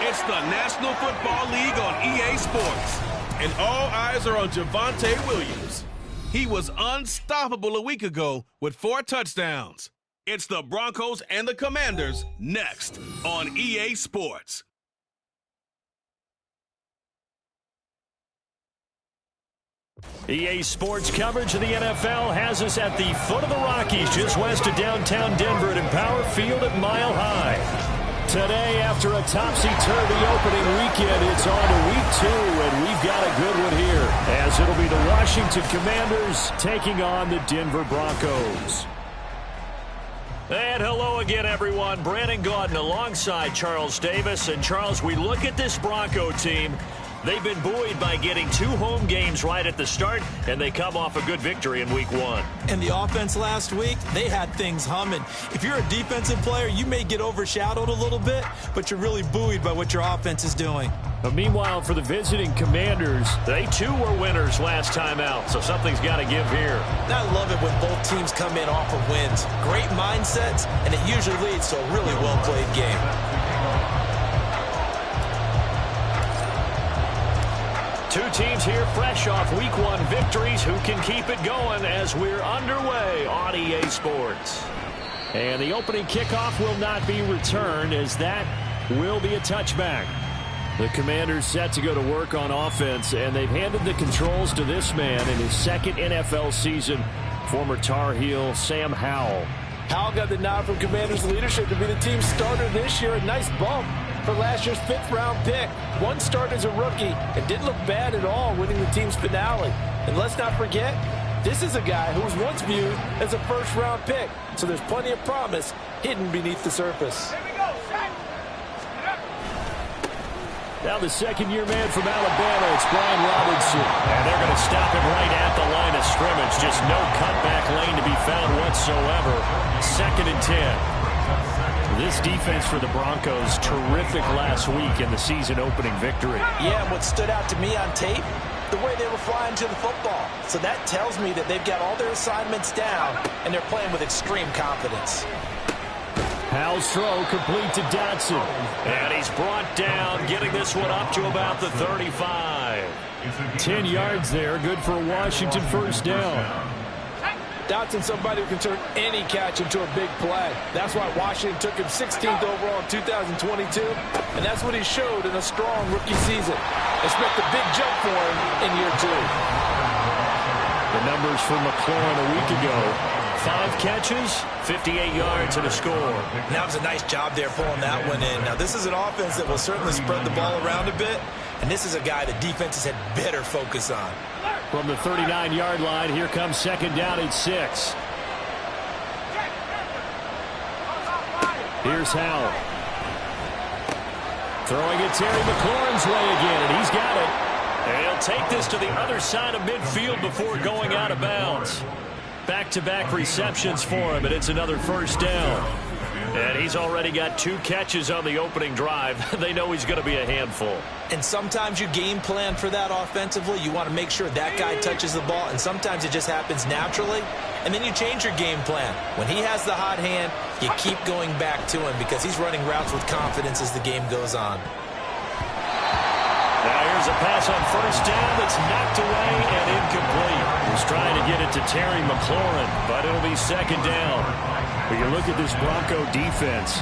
It's the National Football League on EA Sports, and all eyes are on Javonte Williams. He was unstoppable a week ago with 4 touchdowns. It's the Broncos and the Commanders next on EA Sports. EA Sports coverage of the NFL has us at the foot of the Rockies, just west of downtown Denver at Empower Field at Mile High. Today, after a topsy-turvy opening weekend, it's on to week 2, and we've got a good one here, as it'll be the Washington Commanders taking on the Denver Broncos. And hello again, everyone. Brandon Gaudin alongside Charles Davis. And, Charles, we look at this Bronco team. They've been buoyed by getting 2 home games right at the start, and they come off a good victory in week 1. And the offense last week, they had things humming. If you're a defensive player, you may get overshadowed a little bit, but you're really buoyed by what your offense is doing. But meanwhile, for the visiting Commanders, they too were winners last time out, so something's got to give here. I love it when both teams come in off of wins. Great mindsets, and it usually leads to a really well-played game. 2 teams here fresh off week 1 victories. Who can keep it going as we're underway on EA Sports? And the opening kickoff will not be returned, as that will be a touchback. The Commanders set to go to work on offense, and they've handed the controls to this man in his 2nd NFL season, former Tar Heel Sam Howell. Howell got the nod from Commanders leadership to be the team starter this year. A nice bump for last year's 5th-round pick. 1 start as a rookie and didn't look bad at all, winning the team's finale. And let's not forget, this is a guy who was once viewed as a 1st-round pick. So there's plenty of promise hidden beneath the surface. Now the 2nd-year man from Alabama, it's Brian Robinson. And they're going to stop him right at the line of scrimmage. Just no cutback lane to be found whatsoever. 2nd and 10. This defense for the Broncos, terrific last week in the season-opening victory. Yeah, what stood out to me on tape, the way they were flying to the football. So that tells me that they've got all their assignments down, and they're playing with extreme confidence. Howell's throw complete to Dotson. And he's brought down, getting this one up to about the 35. 10 yards there, good for a Washington 1st down. Dotson, somebody who can turn any catch into a big play. That's why Washington took him 16th overall in 2022, and that's what he showed in a strong rookie season. Expect a big jump for him in year 2. The numbers for McLaurin a week ago: 5 catches, 58 yards, and a score. And that was a nice job there pulling that one in. Now, this is an offense that will certainly spread the ball around a bit, and this is a guy the defenses had better focus on. From the 39-yard line, here comes 2nd down and 6. Here's Howell. Throwing it Terry McLaurin's way again, and he's got it. And he'll take this to the other side of midfield before going out of bounds. Back-to-back receptions for him, and it's another 1st down. And he's already got 2 catches on the opening drive. They know he's going to be a handful. And sometimes you game plan for that offensively. You want to make sure that guy touches the ball, and sometimes it just happens naturally. And then you change your game plan. When he has the hot hand, you keep going back to him because he's running routes with confidence as the game goes on. Now here's a pass on first down that's knocked away and incomplete. He's trying to get it to Terry McLaurin, but it'll be second down. But you look at this Bronco defense.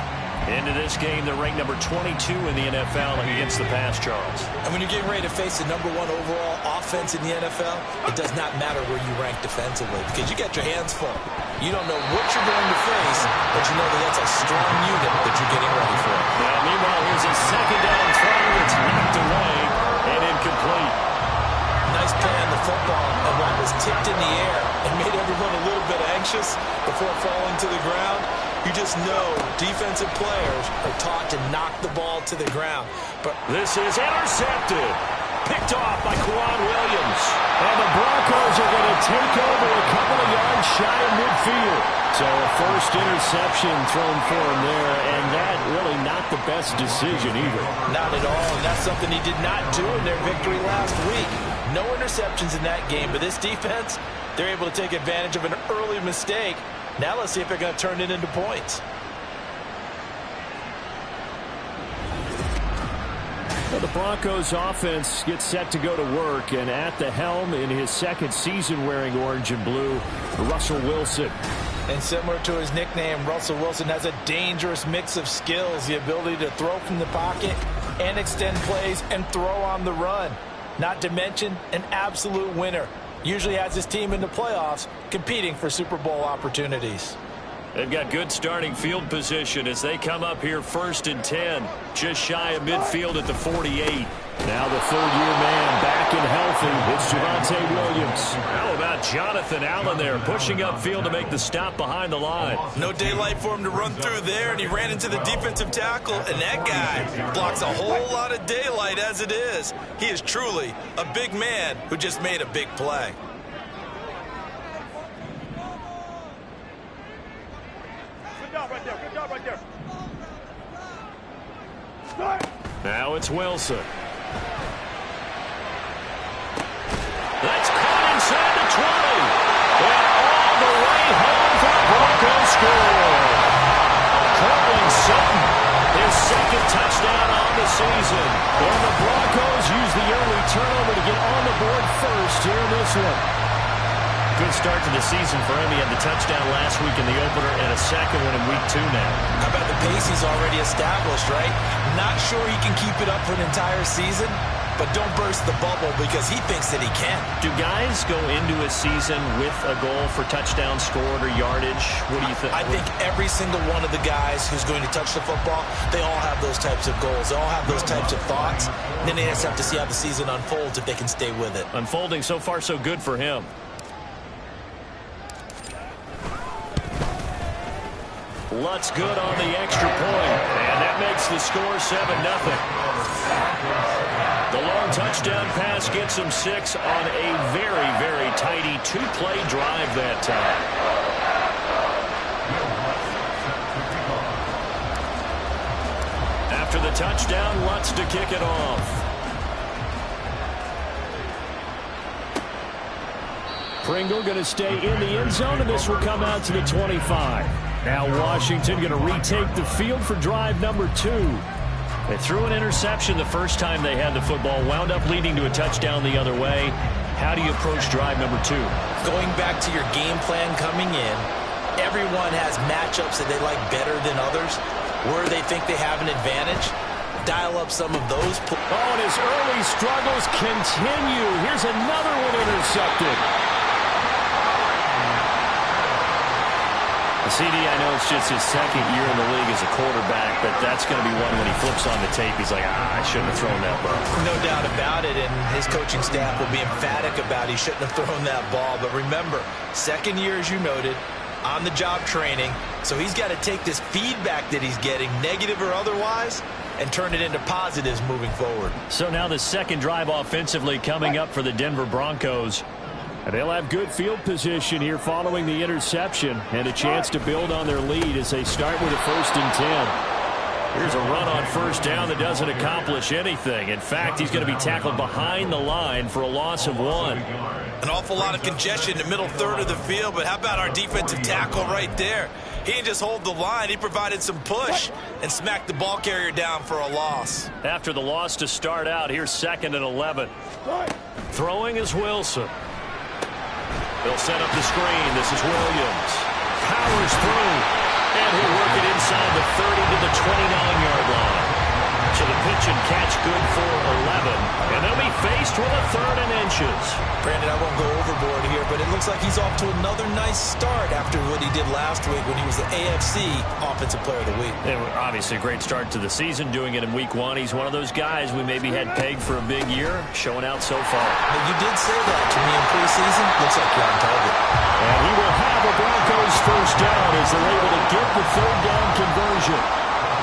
Into this game, they're ranked number 22 in the NFL against the pass, Charles. And when you're getting ready to face the number 1 overall offense in the NFL, it does not matter where you rank defensively because you got your hands full. You don't know what you're going to face, but you know that that's a strong unit that you're getting ready for. Now, meanwhile, here's a second down throw that's knocked away and incomplete. Nice play on the football, and while it was tipped in the air and made everyone a little bit anxious before falling to the ground, you just know defensive players are taught to knock the ball to the ground. But this is intercepted. Picked off by Quan Williams. And the Broncos are going to take over a couple of yards shy of midfield. So a first interception thrown for him there, and that really not the best decision either. Not at all, and that's something he did not do in their victory last week. No interceptions in that game, but this defense, they're able to take advantage of an early mistake. Now let's see if they're going to turn it into points. Well, the Broncos offense gets set to go to work, and at the helm in his second season wearing orange and blue, Russell Wilson. And similar to his nickname, Russell Wilson has a dangerous mix of skills, the ability to throw from the pocket and extend plays and throw on the run. Not to mention an absolute winner. Usually has his team in the playoffs competing for Super Bowl opportunities. They've got good starting field position as they come up here 1st and 10, just shy of midfield at the 48. Now the third-year man back and healthy. It's Javonte Williams. How about Jonathan Allen there pushing upfield to make the stop behind the line? No daylight for him to run through there, and he ran into the defensive tackle, and that guy blocks a whole lot of daylight as it is. He is truly a big man who just made a big play. Good job right there. Now it's Wilson. That's caught inside the 20. And all the way home for the Broncos score. Courtland Sutton, his second touchdown on the season. And the Broncos use the early turnover to get on the board first here in this one. Good start to the season for him. He had the touchdown last week in the opener and a second one in week 2 now. How about the pace he's already established, right? Not sure he can keep it up for an entire season, but don't burst the bubble because he thinks that he can. Do guys go into a season with a goal for touchdown scored or yardage? What do you think? I think every single one of the guys who's going to touch the football, they all have those types of goals. They all have those types of thoughts. And then they just have to see how the season unfolds if they can stay with it. Unfolding so far so good for him. Lutz good on the extra point, and that makes the score 7-0. The long touchdown pass gets him 6 on a very, very tidy 2-play drive that time. After the touchdown, Lutz to kick it off. Pringle going to stay in the end zone, and this will come out to the 25. Now Washington going to retake the field for drive number 2. They threw an interception the first time they had the football, wound up leading to a touchdown the other way. How do you approach drive number 2? Going back to your game plan coming in, everyone has matchups that they like better than others. Where they think they have an advantage, dial up some of those. Oh, and his early struggles continue. Here's another one intercepted. CD, I know it's just his second year in the league as a quarterback, but that's going to be one when he flips on the tape. He's like, I shouldn't have thrown that ball. No doubt about it, and his coaching staff will be emphatic about he shouldn't have thrown that ball. But remember, second year, as you noted, on-the-job training, so he's got to take this feedback that he's getting, negative or otherwise, and turn it into positives moving forward. So now the second drive offensively coming up for the Denver Broncos. And they'll have good field position here following the interception and a chance to build on their lead as they start with a 1st and 10. Here's a run on 1st down that doesn't accomplish anything. In fact, he's going to be tackled behind the line for a loss of 1. An awful lot of congestion in the middle third of the field, but how about our defensive tackle right there? He didn't just hold the line, he provided some push and smacked the ball carrier down for a loss. After the loss to start out, here's 2nd and 11. Throwing is Wilson. They'll set up the screen. This is Williams. Powers through. And he'll work it inside the 30 to the 29-yard line. So the pitch and catch good for 11. And they'll be faced with a 3rd and inches. Brandon, I won't go overboard here, but it looks like he's off to another nice start after what he did last week when he was the AFC Offensive Player of the Week. And obviously a great start to the season, doing it in week 1. He's one of those guys we maybe had pegged for a big year, showing out so far. But you did say that to me in preseason. Looks like you're on target. And he will have a Broncos 1st down as they're able to get the 3rd down conversion.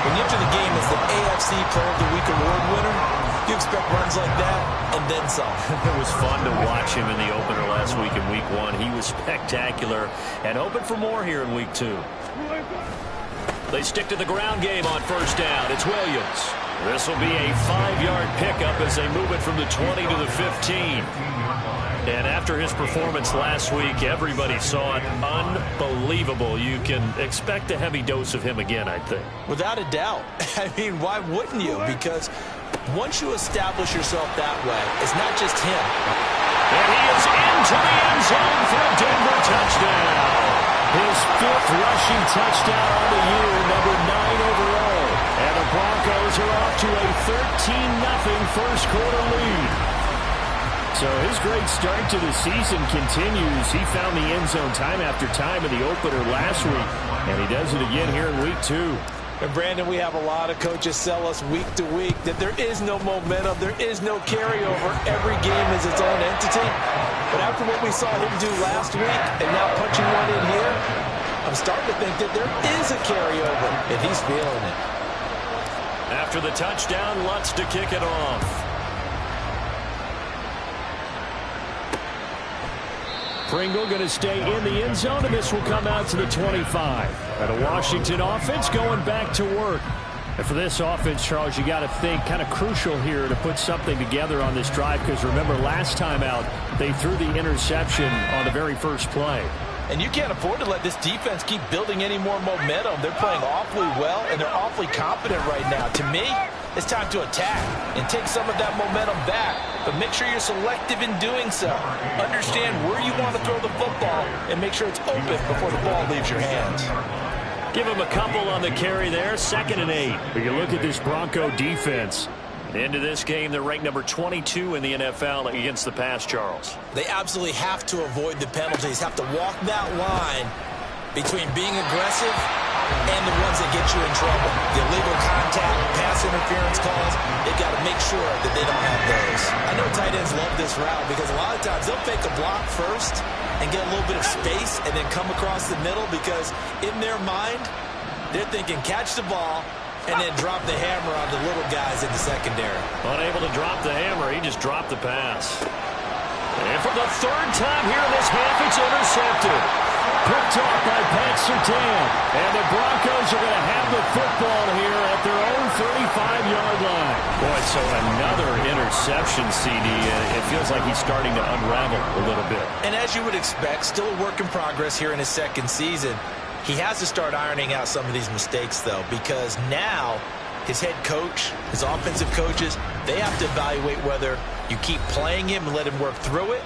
When you enter the game as the AFC Player of the Week award winner, you expect runs like that and then some. It was fun to watch him in the opener last week in week 1. He was spectacular and hoping for more here in week 2. They stick to the ground game on 1st down. It's Williams. This will be a 5-yard pickup as they move it from the 20 to the 15. And after his performance last week, everybody saw it. Unbelievable. You can expect a heavy dose of him again, I think. Without a doubt. I mean, why wouldn't you? Because once you establish yourself that way, it's not just him. And he is into the end zone for a Denver touchdown. His 5th rushing touchdown on the year, number 9 overall. And the Broncos are off to a 13-0 first quarter lead. So his great start to the season continues. He found the end zone time after time in the opener last week, and he does it again here in week 2. And Brandon, we have a lot of coaches sell us week to week that there is no momentum, there is no carryover. Every game is its own entity. But after what we saw him do last week and now punching one in here, I'm starting to think that there is a carryover, and he's feeling it. After the touchdown, Lutz to kick it off. Pringle going to stay in the end zone, and this will come out to the 25. And a Washington offense going back to work. And for this offense, Charles, you got to think kind of crucial here to put something together on this drive, because remember last time out, they threw the interception on the very first play. And you can't afford to let this defense keep building any more momentum. They're playing awfully well, and they're awfully confident right now. To me, it's time to attack and take some of that momentum back. But make sure you're selective in doing so. Understand where you want to throw the football and make sure it's open before the ball leaves your hands. Give him a couple on the carry there, 2nd and 8. But you look at this Bronco defense. Into this game, they're ranked number 22 in the NFL against the pass, Charles. They absolutely have to avoid the penalties, have to walk that line between being aggressive and the ones that get you in trouble. The illegal contact, pass interference calls, they've got to make sure that they don't have those. I know tight ends love this route because a lot of times they'll fake a block first and get a little bit of space and then come across the middle because in their mind, they're thinking catch the ball and then drop the hammer on the little guys in the secondary. Unable to drop the hammer, he just dropped the pass. And for the 3rd time here in this half, it's intercepted. Picked off by Pat Surtain. And the Broncos are going to have the football here at their own 35-yard line. Boy, so another interception, CD. It feels like he's starting to unravel a little bit. And as you would expect, still a work in progress here in his 2nd season. He has to start ironing out some of these mistakes, though, because now his head coach, his offensive coaches, they have to evaluate whether you keep playing him and let him work through it,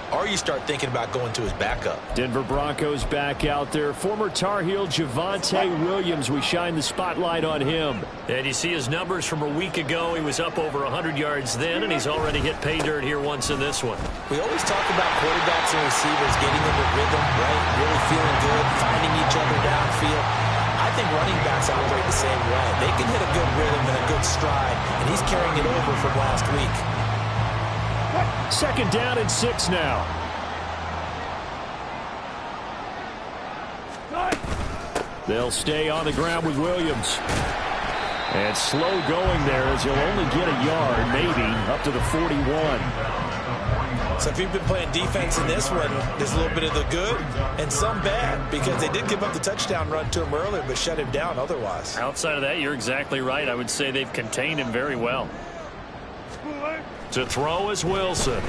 or you start thinking about going to his backup. Denver Broncos back out there. Former Tar Heel Javonte Williams, we shine the spotlight on him. And you see his numbers from a week ago. He was up over 100 yards then, and he's already hit pay dirt here once in this one. We always talk about quarterbacks and receivers getting into rhythm, right? Really feeling good, finding each other downfield. I think running backs operate the same way. They can hit a good rhythm and a good stride, and he's carrying it over from last week. 2nd down and 6 now. They'll stay on the ground with Williams. And slow going there as he'll only get a yard, maybe, up to the 41. So if you've been playing defense in this one, there's a little bit of the good and some bad, because they did give up the touchdown run to him earlier but shut him down otherwise. Outside of that, you're exactly right. I would say they've contained him very well. To throw is Wilson.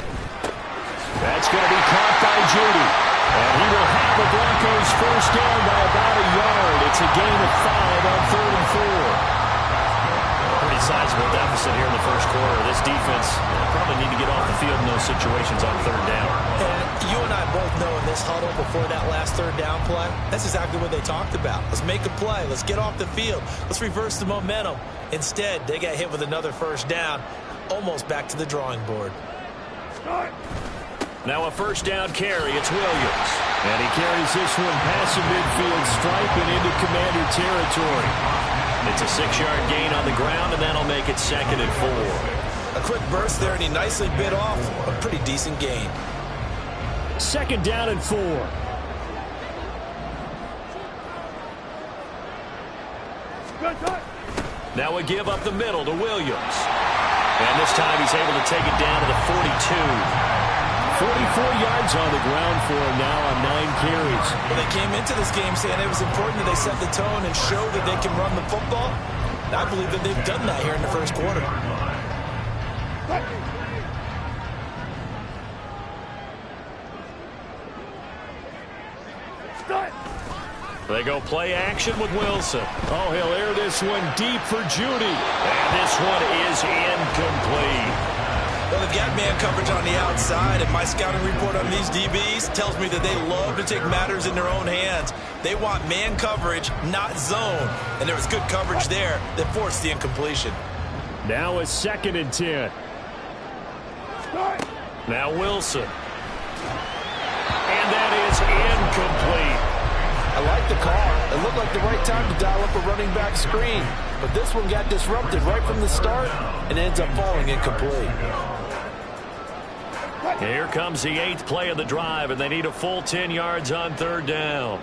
That's going to be caught by Judy. And he will have the Broncos first down by about a yard. It's a gain of 5 on 3rd and 4. Pretty sizable deficit here in the first quarter. This defense probably need to get off the field in those situations on 3rd down. And you and I both know in this huddle before that last 3rd down play, that's exactly what they talked about. Let's make a play. Let's get off the field. Let's reverse the momentum. Instead, they got hit with another first down, almost back to the drawing board. Now a first down carry. It's Williams. And he carries this one past the midfield stripe and into Commander territory. It's a 6-yard gain on the ground, and that'll make it 2nd and 4. A quick burst there, and he nicely bit off a pretty decent gain. 2nd down and 4. Now we give up the middle to Williams. And this time he's able to take it down to the 42. 44 yards on the ground for him now on 9 carries. Well, they came into this game saying it was important that they set the tone and show that they can run the football. And I believe that they've done that here in the first quarter. They go play action with Wilson. Oh, he'll air this one deep for Judy. And this one is incomplete. Well, they've got man coverage on the outside, and my scouting report on these DBs tells me that they love to take matters in their own hands. They want man coverage, not zone. And there was good coverage there that forced the incompletion. Now a 2nd and 10. Now Wilson. And that is incomplete. I like the call. It looked like the right time to dial up a running back screen. But this one got disrupted right from the start and ends up falling incomplete. Here comes the 8th play of the drive, and they need a full 10 yards on 3rd down.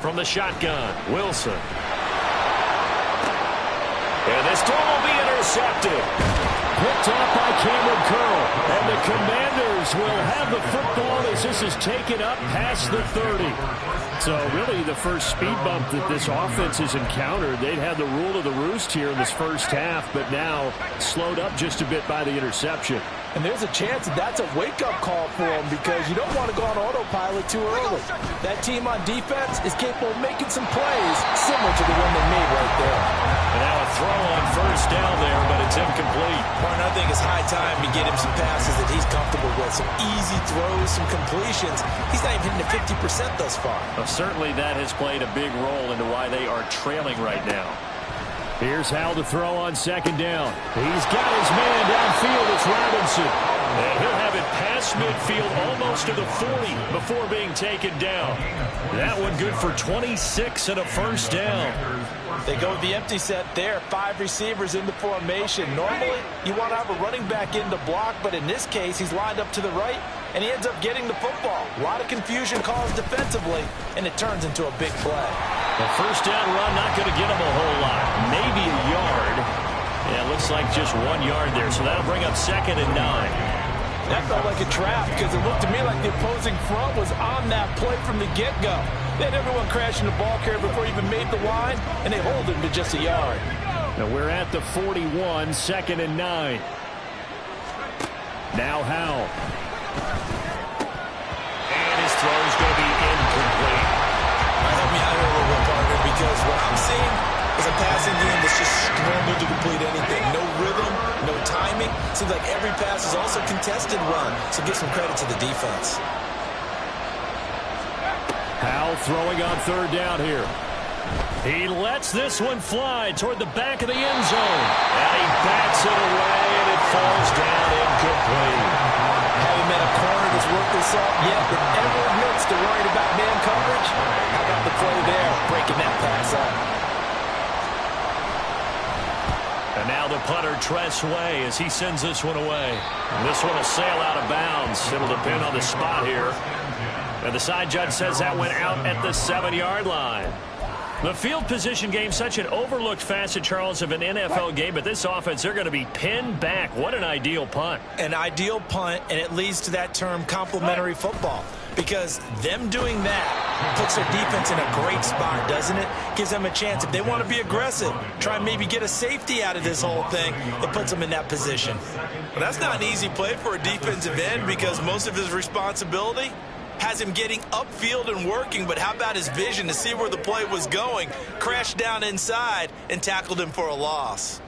From the shotgun, Wilson. And this throw will be intercepted. Picked off by Cameron Curl. And the Commanders will have the football as this is taken up past the 30. So really the first speed bump that this offense has encountered. They'd had the rule of the roost here in this first half, but now slowed up just a bit by the interception. And there's a chance that that's a wake-up call for them, because you don't want to go on autopilot too early. That team on defense is capable of making some plays similar to the one they made right there. And now a throw on first down there, but it's incomplete. Martin, I think it's high time to get him some passes that he's comfortable with. Some easy throws, some completions. He's not even hitting the 50% thus far. Well, certainly that has played a big role into why they are trailing right now. Here's Howell to throw on 2nd down. He's got his man downfield. It's Robinson. And he'll have it past midfield almost to the 40 before being taken down. That one good for 26 and a first down. They go with the empty set there. 5 receivers in the formation. Normally, you want to have a running back in to block, but in this case, he's lined up to the right, and he ends up getting the football. A lot of confusion caused defensively, and it turns into a big play. The first down run not going to get him a whole lot. Maybe a yard. Yeah, it looks like just 1 yard there, so that'll bring up 2nd and 9. That felt like a trap, because it looked to me like the opposing front was on that play from the get-go. They had everyone crashing the ball carrier before he even made the line, and they hold him to just a yard. Now we're at the 41, 2nd and 9. Now Howell. And his throw is going to be incomplete. Help me out here a little bit, partner, because what I'm seeing is a passing game that's just scrambled to complete anything. No rhythm, no timing. Seems like every pass is also contested run, so give some credit to the defense. Howell throwing on 3rd down here. He lets this one fly toward the back of the end zone. And he bats it away, and it falls down incomplete. Having been a corner that's worked this up, yet that ever admits to worrying about man coverage, how about the play there, breaking that pass up. And now the punter, Tress Way, as he sends this one away. And this one will sail out of bounds. It'll depend on the spot here. And the side judge says that went out at the 7-yard line. The field position game, such an overlooked facet, Charles, of an NFL game, but this offense, they're going to be pinned back. What an ideal punt. An ideal punt, and it leads to that term complementary football, because them doing that puts their defense in a great spot, doesn't it? Gives them a chance. If they want to be aggressive, try and maybe get a safety out of this whole thing, it puts them in that position. Well, that's not an easy play for a defensive end, because most of his responsibility has him getting upfield and working, but how about his vision to see where the play was going, crashed down inside, and tackled him for a loss.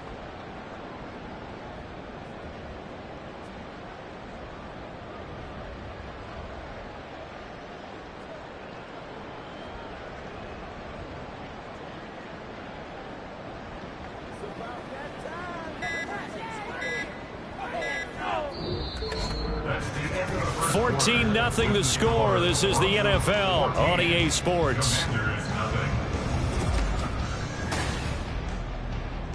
Nothing the score. This is the NFL on EA Sports.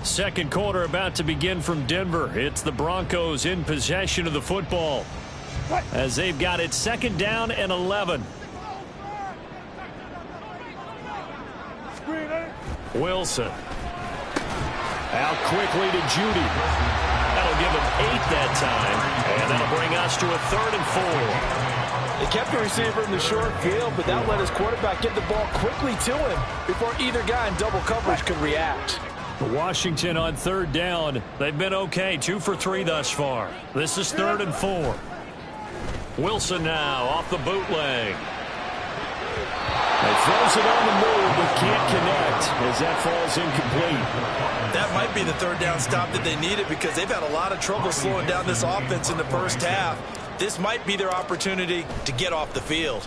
Second quarter about to begin from Denver. It's the Broncos in possession of the football as they've got it 2nd down and 11. Wilson. Out quickly to Judy. That'll give him 8 that time, and that'll bring us to a 3rd and 4. They kept the receiver in the short field, but that let his quarterback get the ball quickly to him before either guy in double coverage could react. Washington on 3rd down. They've been okay, 2 for 3 thus far. This is 3rd and 4. Wilson now off the bootleg. He throws it on the move, but can't connect as that falls incomplete. That might be the 3rd down stop that they needed, because they've had a lot of trouble slowing down this offense in the first half. This might be their opportunity to get off the field.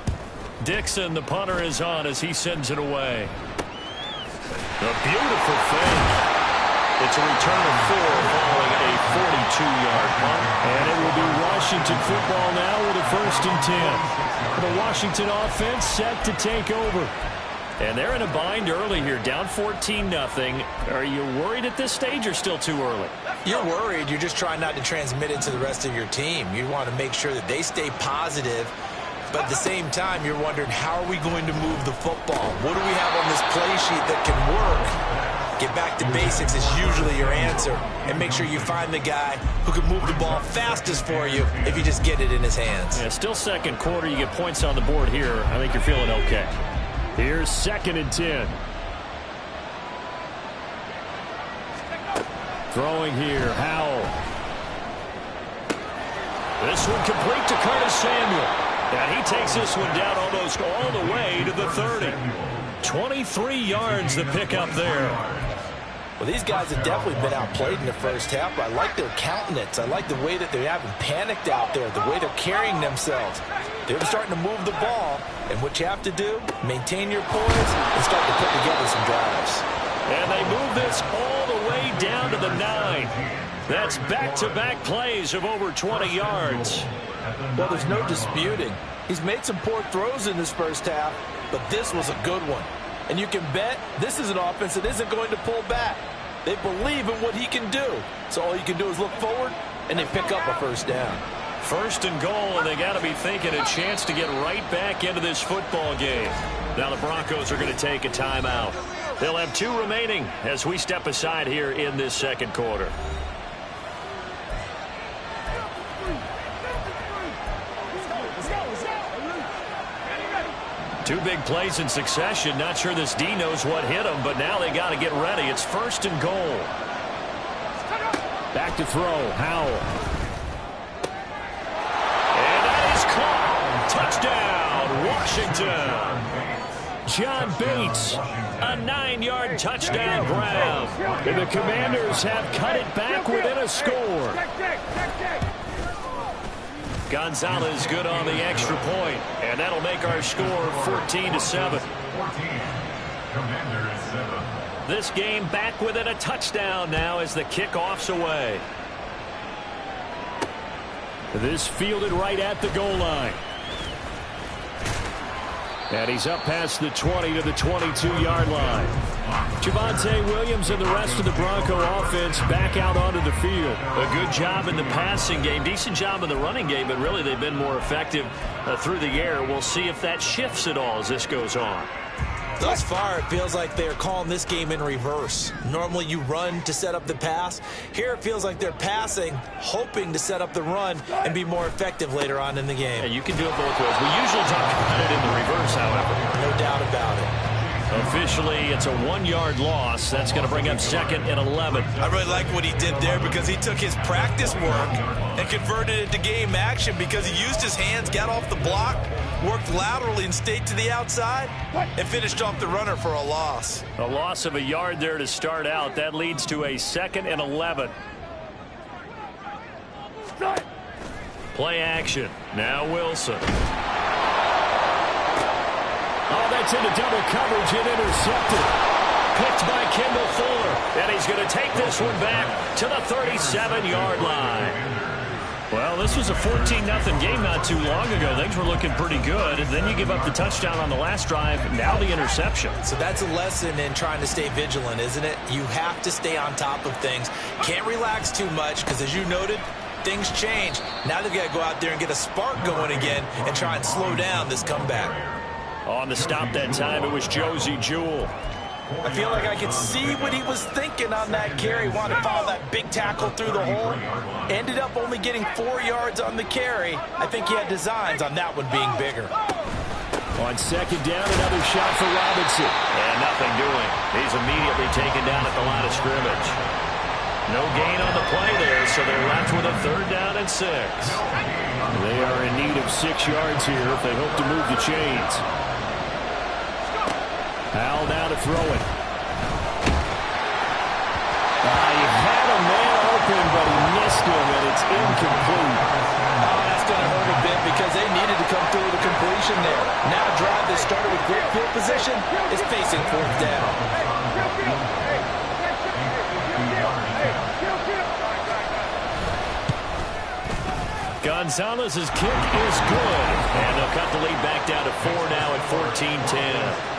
Dixon, the punter, is on as he sends it away. A beautiful fake. It's a return of 4 following a 42-yard punt. And it will be Washington football now with a 1st and 10. The Washington offense set to take over. And they're in a bind early here, down 14-0. Are you worried at this stage or still too early? You're worried. You're just trying not to transmit it to the rest of your team. You want to make sure that they stay positive, but at the same time, you're wondering, how are we going to move the football? What do we have on this play sheet that can work? Get back to basics is usually your answer, and make sure you find the guy who can move the ball fastest for you if you just get it in his hands. Yeah, still second quarter. You get points on the board here. I think you're feeling okay. Here's 2nd and 10. Throwing here, Howell. This one complete to Curtis Samuel. And he takes this one down almost all the way to the 30. 23 yards the pickup there. Well, these guys have definitely been outplayed in the first half. I like their countenance. I like the way that they haven't panicked out there, the way they're carrying themselves. They're starting to move the ball, and what you have to do, maintain your poise and start to put together some drives. And they move this all the way down to the 9. That's back-to-back plays of over 20 yards. Well, there's no disputing. He's made some poor throws in this first half, but this was a good one. And you can bet this is an offense that isn't going to pull back. They believe in what he can do. So all you can do is look forward, and they pick up a 1st down. 1st and goal, and they got to be thinking a chance to get right back into this football game. Now the Broncos are going to take a timeout. They'll have 2 remaining as we step aside here in this second quarter. Two big plays in succession. Not sure this D knows what hit him, but now they got to get ready. It's 1st and goal. Back to throw, Howell. And that is caught. Touchdown, Washington. John Bates, a 9-yard touchdown grab. And the Commanders have cut it back within a score. Gonzalez good on the extra point, and that'll make our score 14-7. This game back within a touchdown now as the kickoff's away. This fielded right at the goal line. And he's up past the 20 to the 22-yard line. Javonte Williams and the rest of the Bronco offense back out onto the field. A good job in the passing game, decent job in the running game, but really they've been more effective through the air. We'll see if that shifts at all as this goes on. Thus far, it feels like they're calling this game in reverse. Normally you run to set up the pass. Here it feels like they're passing, hoping to set up the run and be more effective later on in the game. Yeah, you can do it both ways. We usually talk about it in the reverse, however. No doubt about it. Officially, it's a 1-yard loss. That's going to bring up 2nd and 11. I really like what he did there because he took his practice work and converted it to game action because he used his hands, got off the block, worked laterally and stayed to the outside, and finished off the runner for a loss. A loss of a yard there to start out. That leads to a 2nd and 11. Play action. Now Wilson. Oh, that's into double coverage and intercepted. Picked by Kendall Fuller. And he's going to take this one back to the 37-yard line. Well, this was a 14-0 game not too long ago. Things were looking pretty good. And then you give up the touchdown on the last drive. Now the interception. So that's a lesson in trying to stay vigilant, isn't it? You have to stay on top of things. Can't relax too much because, as you noted, things change. Now they've got to go out there and get a spark going again and try and slow down this comeback. On the stop that time, it was Josie Jewell. I feel like I could see what he was thinking on that carry. Wanted to follow that big tackle through the hole. Ended up only getting 4 yards on the carry. I think he had designs on that one being bigger. On 2nd down, another shot for Robinson. And nothing doing. He's immediately taken down at the line of scrimmage. No gain on the play there, so they're left with a 3rd down and 6. They are in need of 6 yards here if they hope to move the chains. Howell now to throw it. He had a man open, but he missed him, and it's incomplete. Oh, that's going to hurt a bit because they needed to come through with a completion there. Now a drive that started with great field position is facing 4th down. Gonzalez's kick is good, and they'll cut the lead back down to 4 now at 14-10.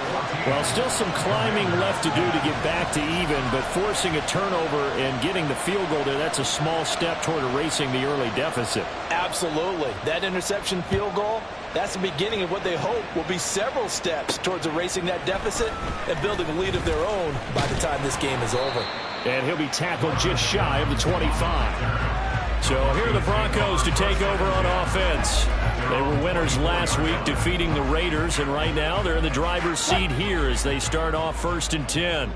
Well, still some climbing left to do to get back to even, but forcing a turnover and getting the field goal there, that's a small step toward erasing the early deficit. Absolutely. That interception field goal, that's the beginning of what they hope will be several steps towards erasing that deficit and building a lead of their own by the time this game is over. And he'll be tackled just shy of the 25. So here are the Broncos to take over on offense. They were winners last week, defeating the Raiders, and right now they're in the driver's seat here as they start off 1st and 10.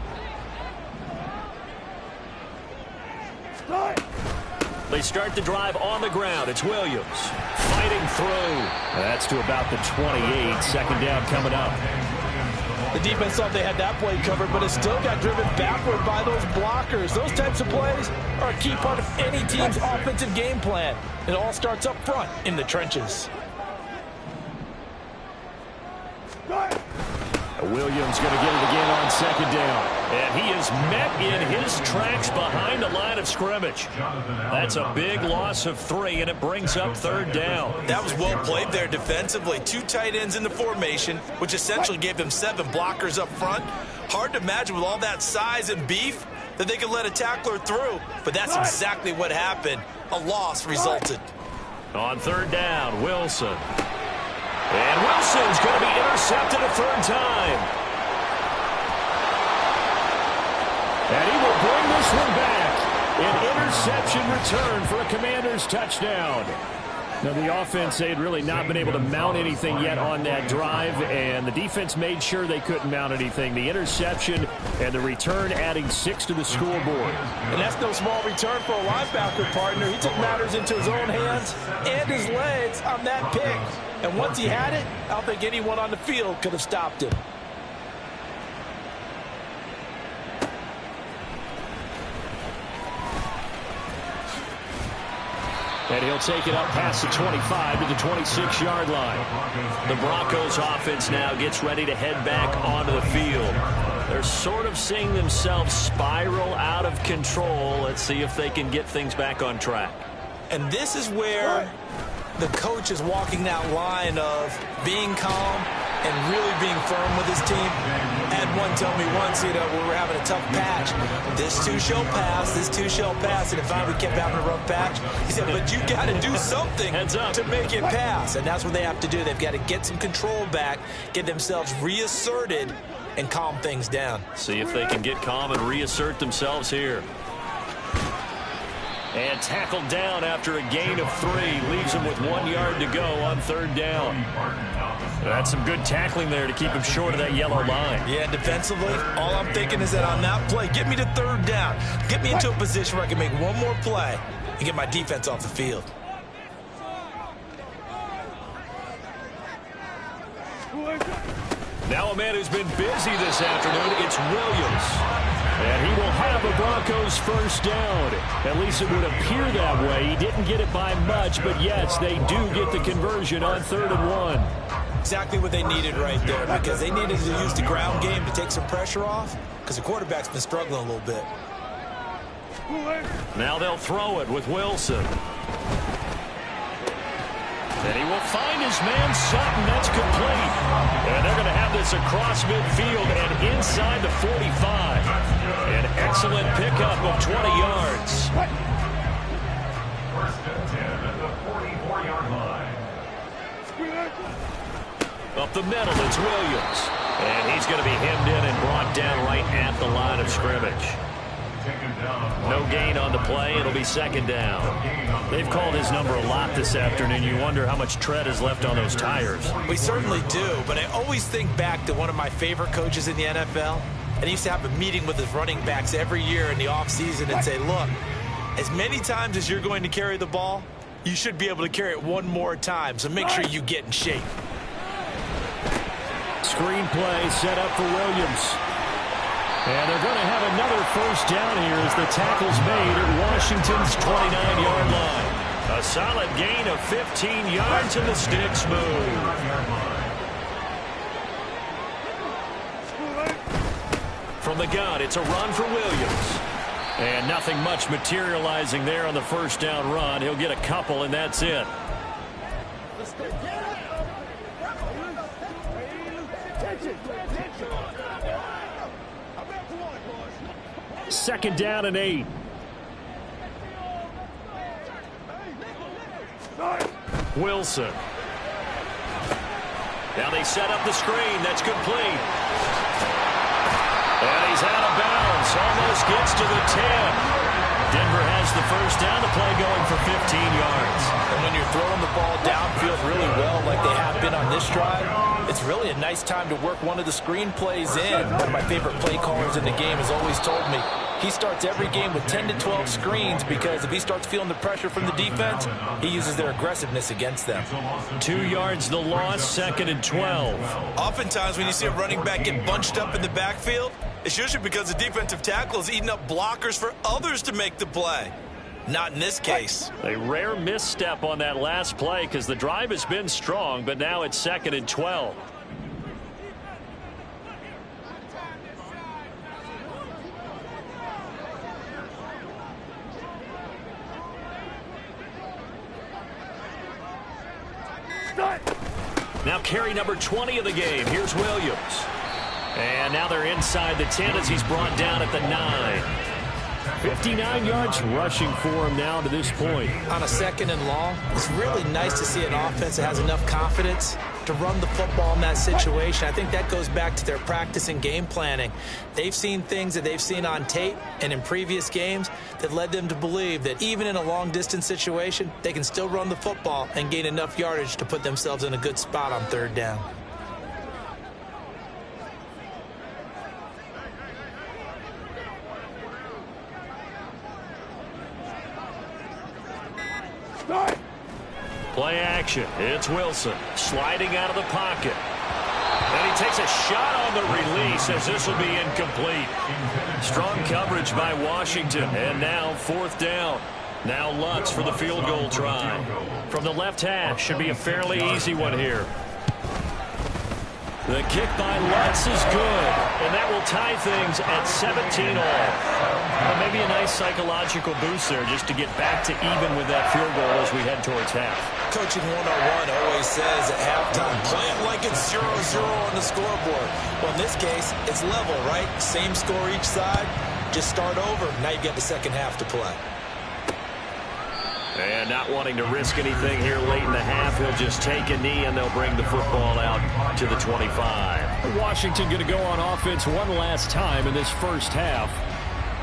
They start the drive on the ground. It's Williams fighting through. That's to about the 28. 2nd down coming up. The defense thought they had that play covered, but it still got driven backward by those blockers. Those types of plays are a key part of any team's offensive game plan. It all starts up front in the trenches. Williams going to get it again on 2nd down. And he is met in his tracks behind the line of scrimmage. That's a big loss of 3, and it brings up 3rd down. That was well played there defensively. 2 tight ends in the formation, which essentially gave them 7 blockers up front. Hard to imagine with all that size and beef that they could let a tackler through, but that's exactly what happened. A loss resulted. On 3rd down, Wilson. And Wilson's going to be intercepted a 3rd time. And he will bring this one back. An interception return for a Commanders touchdown. Now, the offense, they had really not been able to mount anything yet on that drive, and the defense made sure they couldn't mount anything. The interception and the return adding 6 to the scoreboard. And that's no small return for a linebacker partner. He took matters into his own hands and his legs on that pick. And once he had it, I don't think anyone on the field could have stopped him. And he'll take it up past the 25 to the 26-yard line. The Broncos offense now gets ready to head back onto the field. They're sort of seeing themselves spiral out of control. Let's see if they can get things back on track. And this is where the coach is walking that line of being calm and really being firm with his team. At had one tell me once, we were having a tough patch. This too shall pass, this too shall pass. And if we kept having a rough patch, he said, but you got to do something to make it pass. And that's what they have to do. They've got to get some control back, get themselves reasserted, and calm things down. See if they can get calm and reassert themselves here. And tackled down after a gain of 3. Leaves him with 1 yard to go on 3rd down. That's some good tackling there to keep him short of that yellow line. Yeah, defensively, all I'm thinking is that on that play, get me to 3rd down. Get me into a position where I can make one more play and get my defense off the field. Now a man who's been busy this afternoon, it's Williams. And he will have the Broncos 1st down. At least it would appear that way. He didn't get it by much, but yes, they do get the conversion on 3rd and 1. Exactly what they needed right there, because they needed to use the ground game to take some pressure off, because the quarterback's been struggling a little bit. Now they'll throw it with Wilson. And he will find his man Sutton. That's complete. And they're going to have this across midfield and inside the 45. An excellent pickup of 20 yards. 1st and 10 at the 44-yard line. Up the middle, it's Williams. And he's going to be hemmed in and brought down right at the line of scrimmage. No gain on the play. It'll be 2nd down. They've called his number a lot this afternoon. You wonder how much tread is left on those tires. We certainly do, but I always think back to one of my favorite coaches in the NFL. And he used to have a meeting with his running backs every year in the offseason and say, look, as many times as you're going to carry the ball, you should be able to carry it one more time. So make sure you get in shape. Screen play set up for Williams. And they're going to have another 1st down here as the tackle's made at Washington's 29-yard line. A solid gain of 15 yards and the sticks move. From the gun, it's a run for Williams. And nothing much materializing there on the 1st down run. He'll get a couple, and that's it. 2nd down and 8. Wilson. Now they set up the screen. That's complete. And he's out of bounds. Almost gets to the 10. Denver has the 1st down. The play going for 15 yards. And when you're throwing the ball downfield really well like they have been on this drive, it's really a nice time to work one of the screen plays in. One of my favorite play callers in the game has always told me he starts every game with 10 to 12 screens because if he starts feeling the pressure from the defense, he uses their aggressiveness against them. 2 yards the loss, 2nd and 12. Oftentimes when you see a running back get bunched up in the backfield, it's usually because the defensive tackle is eating up blockers for others to make the play. Not in this case. A rare misstep on that last play because the drive has been strong, but now it's 2nd and 12. Now carry number 20 of the game. Here's Williams. And now they're inside the 10 as he's brought down at the 9. 59 yards rushing for him now to this point. On a 2nd and long, it's really nice to see an offense that has enough confidence to run the football in that situation. I think that goes back to their practice and game planning. They've seen things that they've seen on tape and in previous games that led them to believe that even in a long-distance situation, they can still run the football and gain enough yardage to put themselves in a good spot on 3rd down. Play action. It's Wilson sliding out of the pocket. And he takes a shot on the release as this will be incomplete. Strong coverage by Washington. And now 4th down. Now Lutz for the field goal try. From the left hash. Should be a fairly easy one here. The kick by Lutz is good, and that will tie things at 17 all. Well, maybe a nice psychological boost there just to get back to even with that field goal as we head towards half. Coaching 101 always says at halftime, play it like it's 0-0 on the scoreboard. Well, in this case, it's level, right? Same score each side. Just start over. Now you get the second half to play. And not wanting to risk anything here late in the half, he'll just take a knee and they'll bring the football out to the 25. Washington going to go on offense one last time in this first half.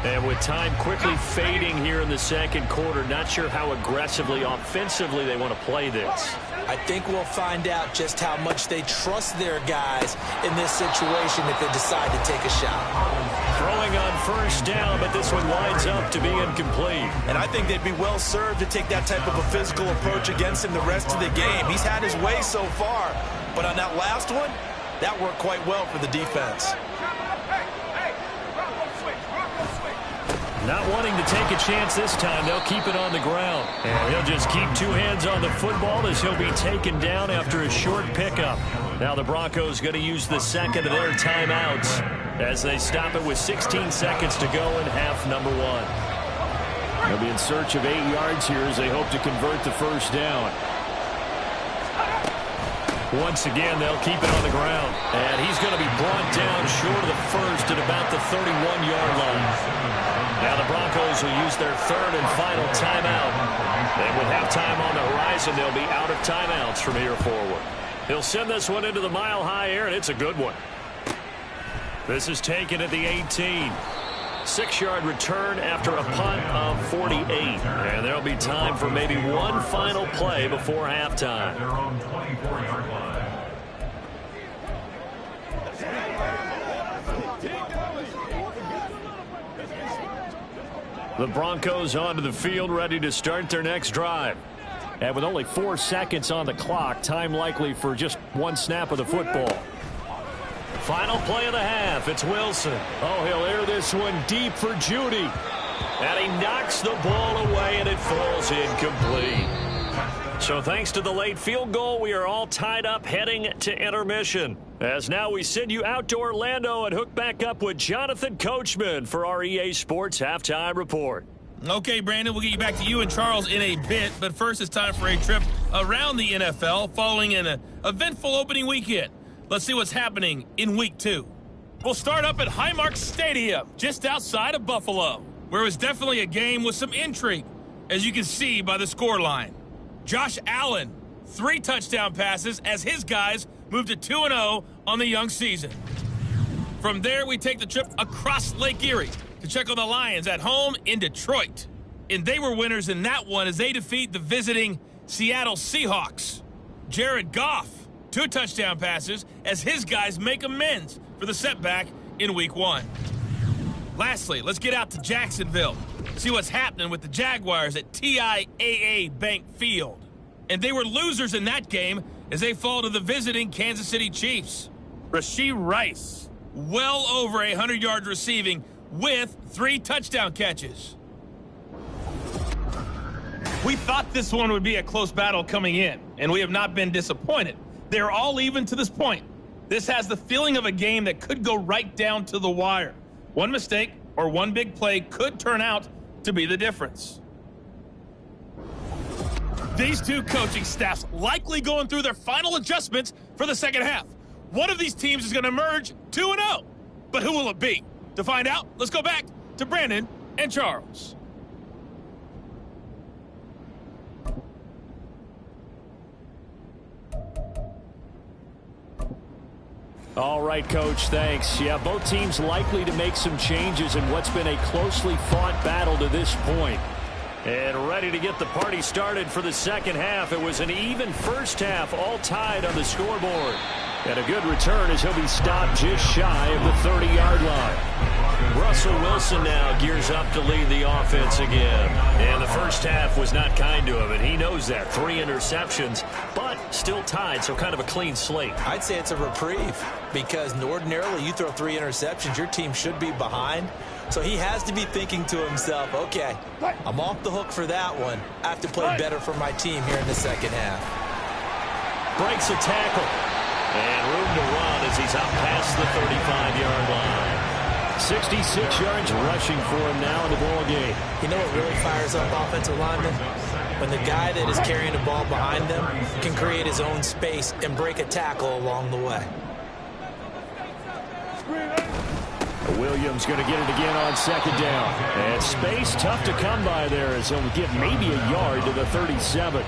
And with time quickly fading here in the second quarter, not sure how aggressively, offensively they want to play this. I think we'll find out just how much they trust their guys in this situation if they decide to take a shot. Throwing on first down, but this one winds up to be incomplete. And I think they'd be well served to take that type of a physical approach against him the rest of the game. He's had his way so far, but on that last one, that worked quite well for the defense. Not wanting to take a chance this time, they'll keep it on the ground. And he'll just keep two hands on the football as he'll be taken down after a short pickup. Now the Broncos going to use the second of their timeouts as they stop it with 16 seconds to go in half number one. They'll be in search of 8 yards here as they hope to convert the first down. Once again, they'll keep it on the ground. And he's going to be brought down short of the first at about the 31-yard line. Now the Broncos will use their third and final timeout. And with halftime on the horizon, they'll be out of timeouts from here forward. He'll send this one into the mile-high air, and it's a good one. This is taken at the 18. 6-yard return after a punt of 48. And there'll be time for maybe one final play before halftime. Their own 24-yard line. The Broncos onto the field, ready to start their next drive. And with only 4 seconds on the clock, time likely for just one snap of the football. Final play of the half. It's Wilson. Oh, he'll air this one deep for Judy. And he knocks the ball away, and it falls incomplete. So thanks to the late field goal, we are all tied up heading to intermission. As now we send you out to Orlando and hook back up with Jonathan Coachman for our EA Sports Halftime Report. Okay, Brandon, we'll get you back to you and Charles in a bit, but first it's time for a trip around the NFL following an eventful opening weekend. Let's see what's happening in Week 2. We'll start up at Highmark Stadium, just outside of Buffalo, where it was definitely a game with some intrigue, as you can see by the scoreline. Josh Allen, 3 touchdown passes as his guys moved to 2-0 on the young season. From there, we take the trip across Lake Erie to check on the Lions at home in Detroit. And they were winners in that one as they defeat the visiting Seattle Seahawks. Jared Goff, 2 touchdown passes as his guys make amends for the setback in Week 1. Lastly, let's get out to Jacksonville, see what's happening with the Jaguars at TIAA Bank Field. And they were losers in that game as they fall to the visiting Kansas City Chiefs. Rashee Rice, well over 100 yards receiving with 3 touchdown catches. We thought this one would be a close battle coming in, and we have not been disappointed. They're all even to this point. This has the feeling of a game that could go right down to the wire. One mistake or one big play could turn out to be the difference. These two coaching staffs likely going through their final adjustments for the second half. One of these teams is going to emerge 2-0. But who will it be? To find out, let's go back to Brandon and Charles. All right, Coach, thanks. Yeah, both teams likely to make some changes in what's been a closely fought battle to this point. And ready to get the party started for the second half. It was an even first half, all tied on the scoreboard. And a good return as he'll be stopped just shy of the 30-yard line. Russell Wilson now gears up to lead the offense again. And the first half was not kind to him, and he knows that. 3 interceptions, but still tied, so kind of a clean slate. I'd say it's a reprieve because ordinarily you throw 3 interceptions, your team should be behind. So he has to be thinking to himself, okay, I'm off the hook for that one. I have to play better for my team here in the second half. Breaks a tackle. And room to run as he's out past the 35-yard line. 66 yards rushing for him now in the ball game. You know what really fires up offensive linemen? When the guy that is carrying the ball behind them can create his own space and break a tackle along the way. Williams going to get it again on second down. And space tough to come by there as he'll give maybe a yard to the 37.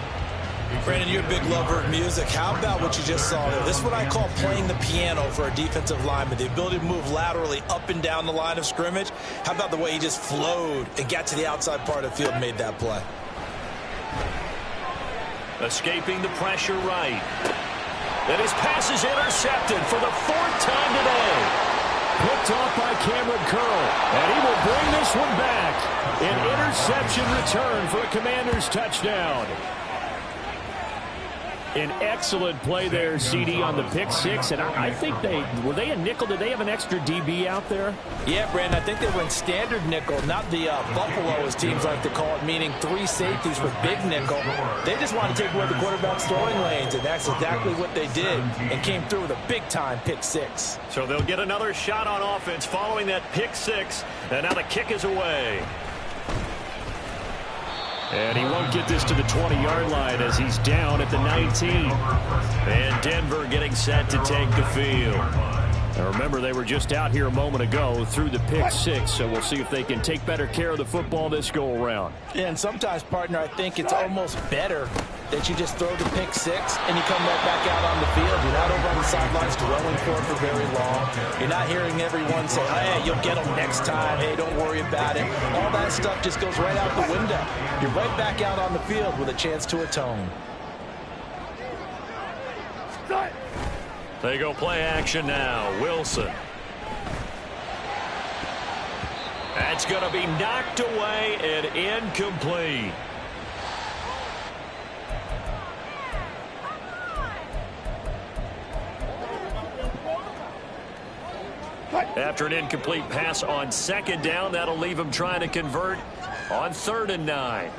Brandon, you're a big lover of music. How about what you just saw there? This is what I call playing the piano for a defensive lineman. The ability to move laterally up and down the line of scrimmage. How about the way he just flowed and got to the outside part of the field and made that play? Escaping the pressure right. And his pass is intercepted for the 4th time today. Picked off by Cameron Curl. And he will bring this one back. An interception return for a Commanders touchdown. An excellent play there, CD, on the pick six. And I think were they a nickel? Did they have an extra DB out there? Yeah, Brandon, I think they were in standard nickel, not the Buffalo, as teams like to call it, meaning 3 safeties for big nickel. They just want to take away the quarterback's throwing lanes, and that's exactly what they did and came through with a big-time pick six. So they'll get another shot on offense following that pick six, and now the kick is away. And he won't get this to the 20-yard line as he's down at the 19. And Denver getting set to take the field. Now remember, they were just out here a moment ago through the pick six, so we'll see if they can take better care of the football this go-around. Yeah, and sometimes, partner, I think it's almost better that you just throw the pick six and you come right back out on the field. You're not over on the sidelines dwelling for it for very long. You're not hearing everyone say, hey, you'll get them next time. Hey, don't worry about it. All that stuff just goes right out the window. You're right back out on the field with a chance to atone. They go play action now. Wilson. That's going to be knocked away and incomplete. After an incomplete pass on second down, that'll leave him trying to convert on 3rd and 9.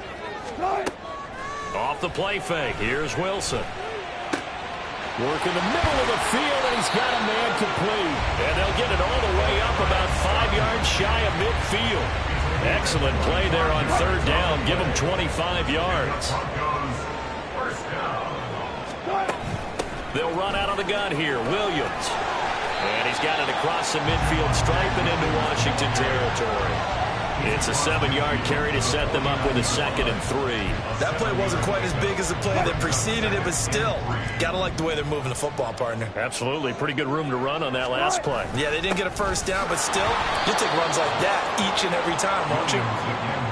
Off the play fake, here's Wilson. Work in the middle of the field, and he's got a man complete. And they'll get it all the way up about 5 yards shy of midfield. Excellent play there on 3rd down. Give him 25 yards. They'll run out of the gun here. Williams. And he's got it across the midfield stripe and into Washington territory. It's a 7-yard carry to set them up with a 2nd and 3. That play wasn't quite as big as the play that preceded it, but still, got to like the way they're moving the football, partner. Absolutely. Pretty good room to run on that last play. Yeah, they didn't get a first down, but still, you'll take runs like that each and every time, won't you?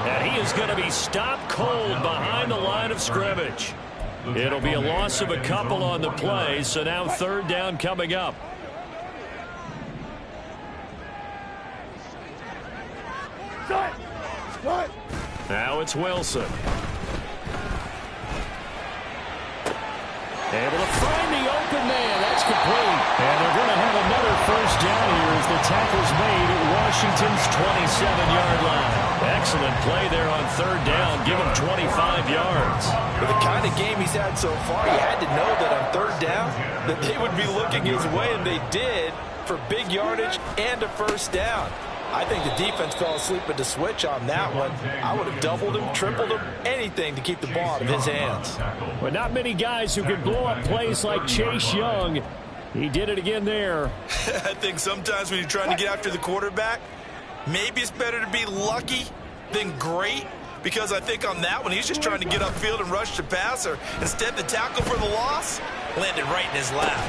And he is going to be stopped cold behind the line of scrimmage. It'll be a loss of a couple on the play, so now 3rd down coming up. Now it's Wilson. Able to find the open man. That's complete. And they're going to have another first down here as the tackle's made at Washington's 27-yard line. Excellent play there on 3rd down. Give him 25 yards. With the kind of game he's had so far, you had to know that on 3rd down that they would be looking his way, and they did, for big yardage and a first down. I think the defense fell asleep at the switch on that one. I would have doubled him, tripled him, anything to keep the ball out of his hands. But not many guys who can blow up plays like Chase Young. He did it again there. I think sometimes when you're trying to get after the quarterback, maybe it's better to be lucky than great, because I think on that one, he's just trying to get upfield and rush the passer. Instead, the tackle for the loss landed right in his lap.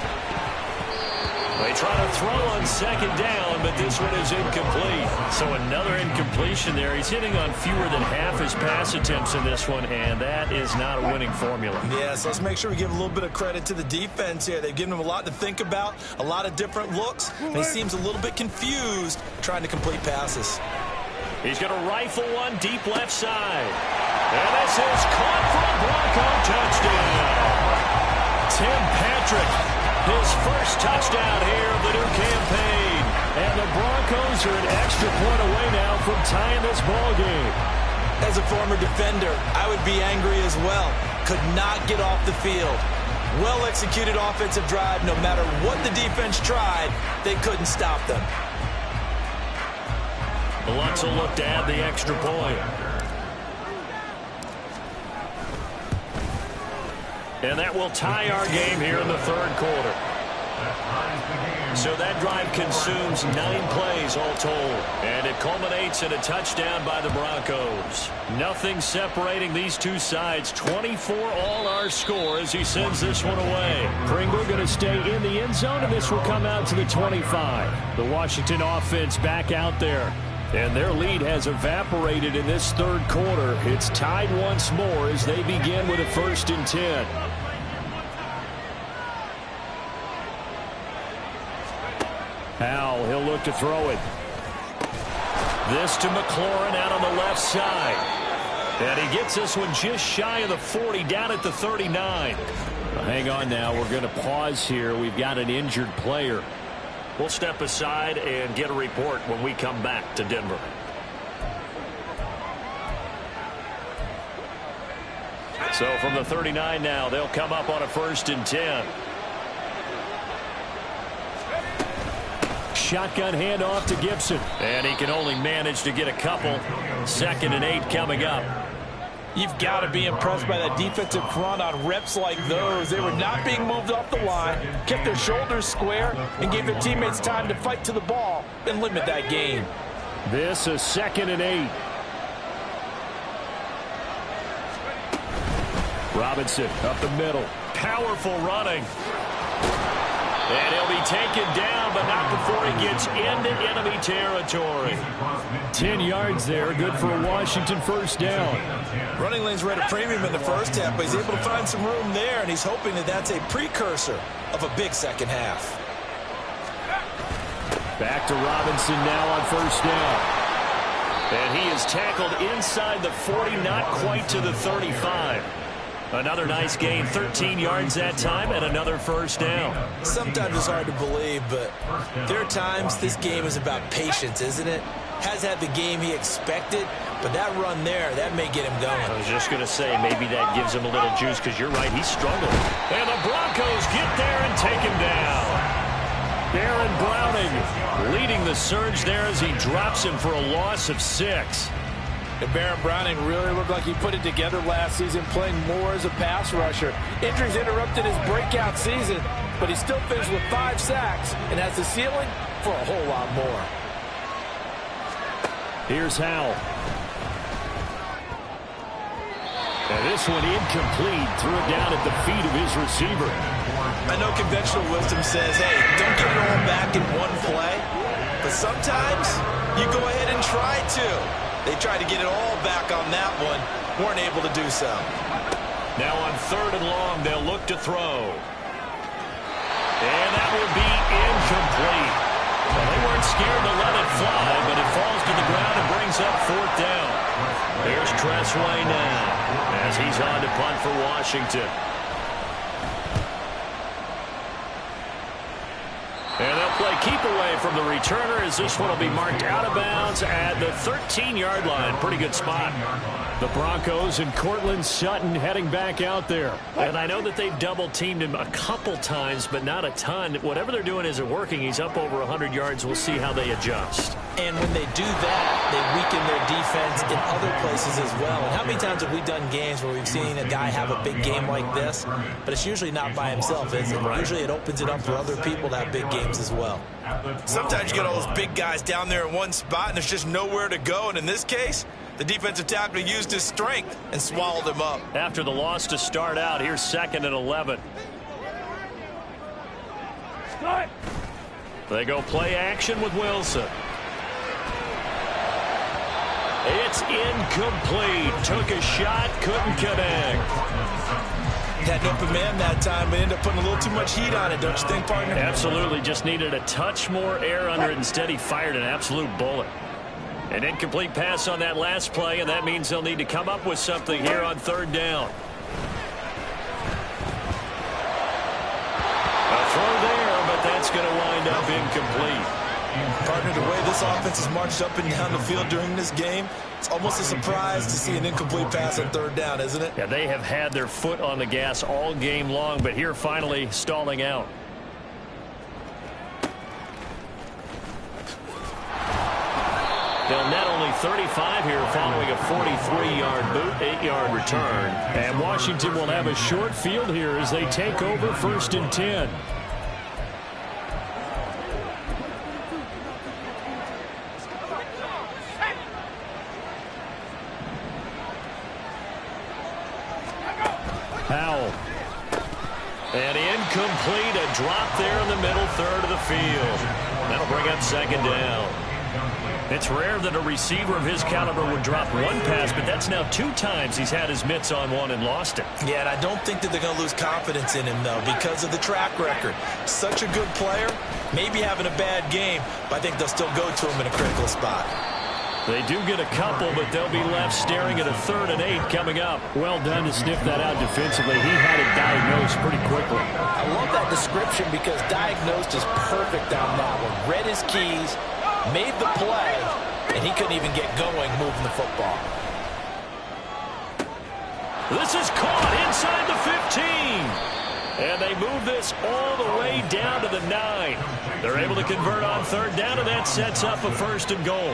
They try to throw on 2nd down, but this one is incomplete. So another incompletion there. He's hitting on fewer than half his pass attempts in this one, and that is not a winning formula. Yes, let's make sure we give a little bit of credit to the defense here. They've given him a lot to think about, a lot of different looks, and he seems a little bit confused trying to complete passes. He's going to rifle one deep left side. And this is caught for a Bronco touchdown. Tim Patrick. His first touchdown here of the new campaign. And the Broncos are an extra point away now from tying this ball game. As a former defender, I would be angry as well. Could not get off the field. Well-executed offensive drive. No matter what the defense tried, they couldn't stop them. Lutz will look to add the extra point. And that will tie our game here in the third quarter. So that drive consumes 9 plays all told. And it culminates in a touchdown by the Broncos. Nothing separating these two sides. 24 all our score as he sends this one away. Pringle going to stay in the end zone, and this will come out to the 25. The Washington offense back out there. And their lead has evaporated in this third quarter. It's tied once more as they begin with a 1st and 10. Howell, he'll look to throw it. This to McLaurin out on the left side. And he gets this one just shy of the 40, down at the 39. Well, hang on now. We're going to pause here. We've got an injured player. We'll step aside and get a report when we come back to Denver. So from the 39 now, they'll come up on a 1st and 10. Shotgun handoff to Gibson. And he can only manage to get a couple. 2nd and 8 coming up. You've got to be impressed by that defensive front on reps like those. They were not being moved off the line, kept their shoulders square, and gave their teammates time to fight to the ball and limit that gain. This is 2nd and 8. Robinson up the middle. Powerful running. And he'll be taken down, but not before he gets into enemy territory. 10 yards there, good for a Washington 1st down. Running lanes were at a premium in the first half, but he's able to find some room there, and he's hoping that that's a precursor of a big second half. Back to Robinson now on 1st down. And he is tackled inside the 40, not quite to the 35. Another nice gain, 13 yards that time, and another 1st down. Sometimes it's hard to believe, but there are times this game is about patience, isn't it? Has had the game he expected, but that run there, that may get him going. I was just going to say, maybe that gives him a little juice, because you're right, he's struggling. And the Broncos get there and take him down. Baron Browning leading the surge there as he drops him for a loss of 6. And Baron Browning really looked like he put it together last season, playing more as a pass rusher. Injuries interrupted his breakout season, but he still finished with 5 sacks and has the ceiling for a whole lot more. Here's Howell. And this one incomplete. Threw it down at the feet of his receiver. I know conventional wisdom says, hey, don't get it all back in one play. But sometimes you go ahead and try to. They tried to get it all back on that one. Weren't able to do so. Now on 3rd and long, they'll look to throw. And that will be incomplete. Well, they weren't scared to let it fly, but it falls to the ground and brings up 4th down. Here's Tressway now as he's on to punt for Washington. And they'll play keep away from the returner as this one will be marked out of bounds at the 13-yard line. Pretty good spot. The Broncos and Cortland Sutton heading back out there. And I know that they've double-teamed him a couple times, but not a ton. Whatever they're doing isn't working. He's up over 100 yards. We'll see how they adjust. And when they do that, they weaken their defense in other places as well. And how many times have we done games where we've seen a guy have a big game like this, but it's usually not by himself, is it? Right. Usually it opens it up for other people to have big games as well. Sometimes you get all those big guys down there in one spot, and there's just nowhere to go. And in this case, the defensive tackle used his strength and swallowed him up. After the loss to start out, here's 2nd and 11. They go play action with Wilson. It's incomplete. Took a shot, couldn't connect. Had an open man that time, but ended up putting a little too much heat on it, don't you think, partner? Absolutely. Just needed a touch more air under it. Instead, he fired an absolute bullet. An incomplete pass on that last play, and that means they'll need to come up with something here on 3rd down. A throw there, but that's going to wind up incomplete. Partner, the way this offense has marched up and down the field during this game, it's almost a surprise to see an incomplete pass on third down, isn't it? Yeah, they have had their foot on the gas all game long, but here finally stalling out. They'll net only 35 here following a 43-yard boot, 8-yard return. And Washington will have a short field here as they take over 1st and 10. Howell. And incomplete, a drop there in the middle third of the field. That'll bring up 2nd down. It's rare that a receiver of his caliber would drop one pass, but that's now 2 times he's had his mitts on one and lost it. Yeah, and I don't think that they're going to lose confidence in him, though, because of the track record. Such a good player, maybe having a bad game, but I think they'll still go to him in a critical spot. They do get a couple, but they'll be left staring at a 3rd and 8 coming up. Well done to sniff that out defensively. He had it diagnosed pretty quickly. I love that description because diagnosed is perfect on that one. Read his keys, made the play, and he couldn't even get going moving the football. This is caught inside the 15. And they move this all the way down to the 9. They're able to convert on 3rd down, and that sets up a 1st and goal.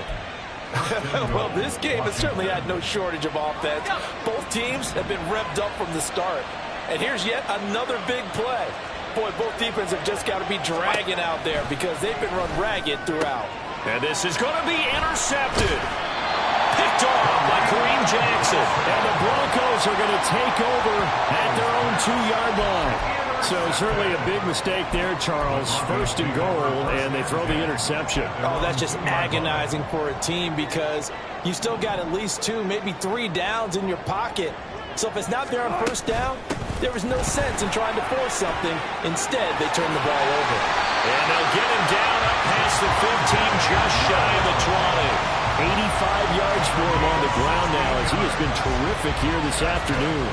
Well, this game has certainly had no shortage of offense. Both teams have been revved up from the start. And here's yet another big play. Boy, both defenses have just got to be dragging out there because they've been run ragged throughout. And this is going to be intercepted. Picked off by Kareem Jackson. And the Broncos are going to take over at their own 2-yard line. So certainly a big mistake there, Charles. 1st and goal, and they throw the interception. Oh, that's just agonizing for a team because you still got at least 2, maybe 3 downs in your pocket. So if it's not there on 1st down, there was no sense in trying to force something. Instead, they turn the ball over. And they'll get him down up past the 15, just shy of the 20. 85 yards for him on the ground now as he has been terrific here this afternoon.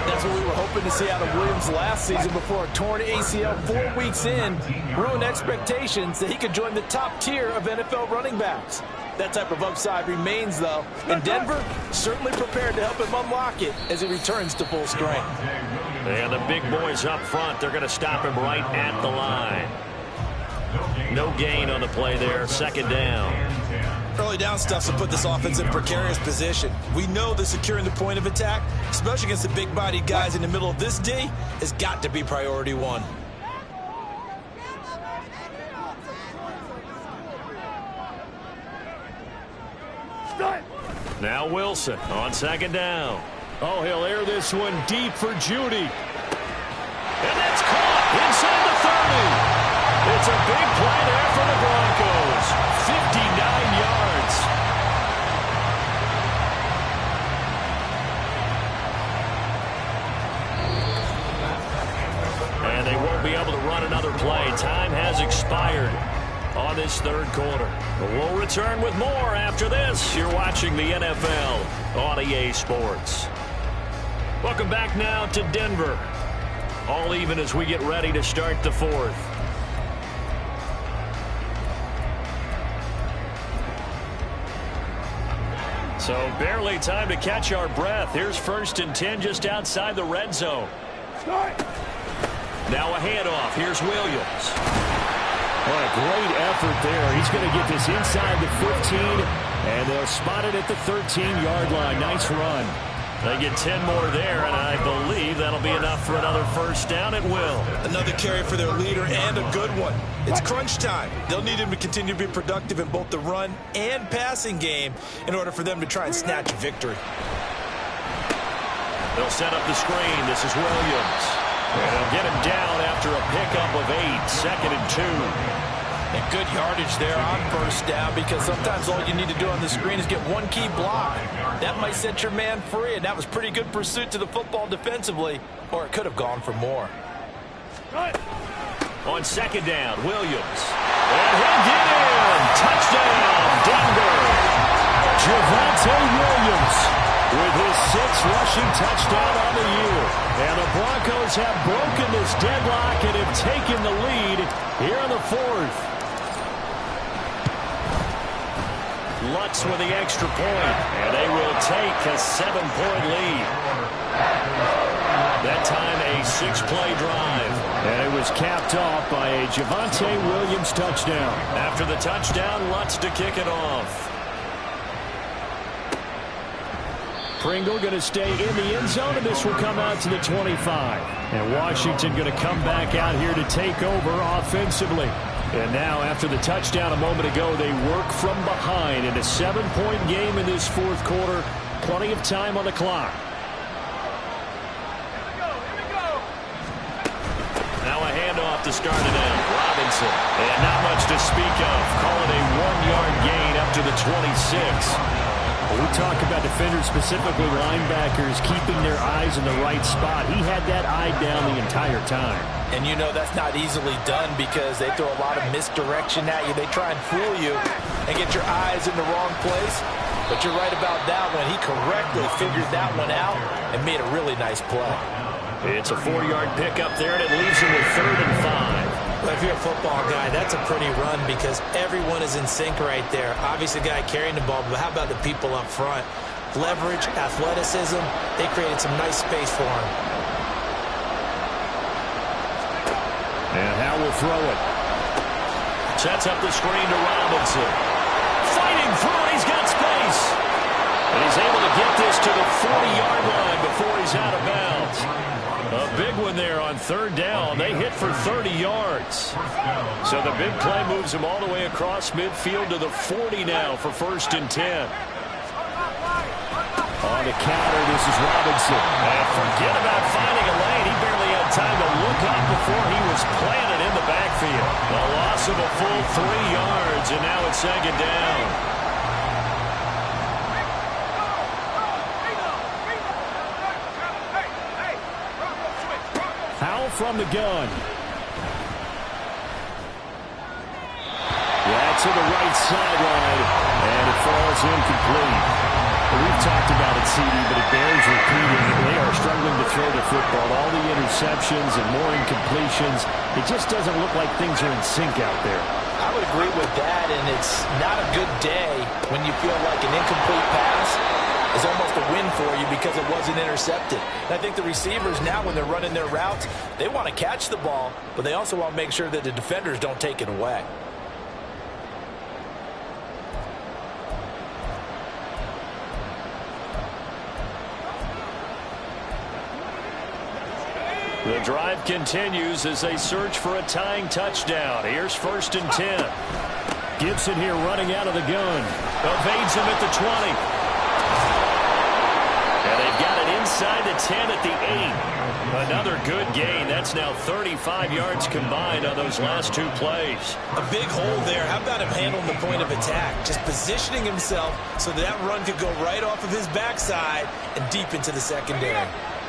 That's what we were hoping to see out of Williams last season before a torn ACL 4 weeks in ruined expectations that he could join the top tier of NFL running backs. That type of upside remains, though, and Denver certainly prepared to help him unlock it as he returns to full strength. And the big boys up front, they're going to stop him right at the line. No gain on the play there, 2nd down. Early down stuff to put this offense in precarious position. We know that securing the point of attack, especially against the big-bodied guys in the middle of this D, has got to be priority 1. Now Wilson on 2nd down. Oh, he'll air this one deep for Judy. And that's caught inside the 30. It's a big play there for the Broncos. 59 yards. And they won't be able to run another play. Time has expired on this 3rd quarter. We'll return with more after this. You're watching the NFL on EA Sports. Welcome back now to Denver. All even as we get ready to start the 4th. So barely time to catch our breath. Here's 1st and 10 just outside the red zone. Now a handoff. Here's Williams. What a great effort there. He's going to get this inside the 15, and they'll spot it at the 13-yard line. Nice run. They get 10 more there, and I believe that'll be enough for another 1st down. It will. Another carry for their leader and a good one. It's crunch time. They'll need him to continue to be productive in both the run and passing game in order for them to try and snatch a victory. They'll set up the screen. This is Williams. And they'll get him down after a pickup of 8, 2nd and 2. And good yardage there on 1st down because sometimes all you need to do on the screen is get one key block. That might set your man free, and that was pretty good pursuit to the football defensively, or it could have gone for more. On 2nd down, Williams. And he'll get in. Touchdown, Denver. Javonte Williams with his 6th rushing touchdown on the year. And the Broncos have broken this deadlock and have taken the lead here in the 4th. Lutz with the extra point, and they will take a 7-point lead. That time a 6-play drive. And it was capped off by a Javonte Williams touchdown. After the touchdown, Lutz to kick it off. Pringle going to stay in the end zone, and this will come out to the 25. And Washington going to come back out here to take over offensively. And now, after the touchdown a moment ago, they work from behind in a 7-point game in this fourth quarter. Plenty of time on the clock. Now a handoff to start it out. Robinson. And not much to speak of. Call it a 1-yard gain up to the 26. We talk about defenders, specifically linebackers, keeping their eyes in the right spot. He had that eye down the entire time. And you know that's not easily done because they throw a lot of misdirection at you. They try and fool you and get your eyes in the wrong place. But you're right about that one. He correctly figured that one out and made a really nice play. It's a 4-yard pickup there, and it leaves him with 3rd and 5. Well, if you're a football guy, that's a pretty run because everyone is in sync right there. Obviously, the guy carrying the ball, but how about the people up front? Leverage, athleticism, they created some nice space for him. And Howell will throw it. Sets up the screen to Robinson. Fighting through it, he's got space. And he's able to get this to the 40-yard line before he's out of bounds. A big one there on 3rd down. They hit for 30 yards. So the big play moves him all the way across midfield to the 40 now for 1st and 10. On the counter, this is Robinson. And forget about finding a lane. He barely had time to look up before he was planted in the backfield. A loss of a full 3 yards, and now it's 2nd down. Howell from the gun. Yeah, to the right sideline, and it falls incomplete. We've talked about it, CD, but it bears repeating. They are struggling to throw the football. All the interceptions and more incompletions. It just doesn't look like things are in sync out there. I would agree with that, and it's not a good day when you feel like an incomplete pass is almost a win for you because it wasn't intercepted. And I think the receivers now, when they're running their routes, they want to catch the ball, but they also want to make sure that the defenders don't take it away. The drive continues as they search for a tying touchdown. Here's 1st and 10. Gibson here running out of the gun. Evades him at the 20. And they've got it inside the 10 at the 8. Another good gain. That's now 35 yards combined on those last 2 plays. A big hole there. How about him handling the point of attack? Just positioning himself so that run could go right off of his backside and deep into the secondary.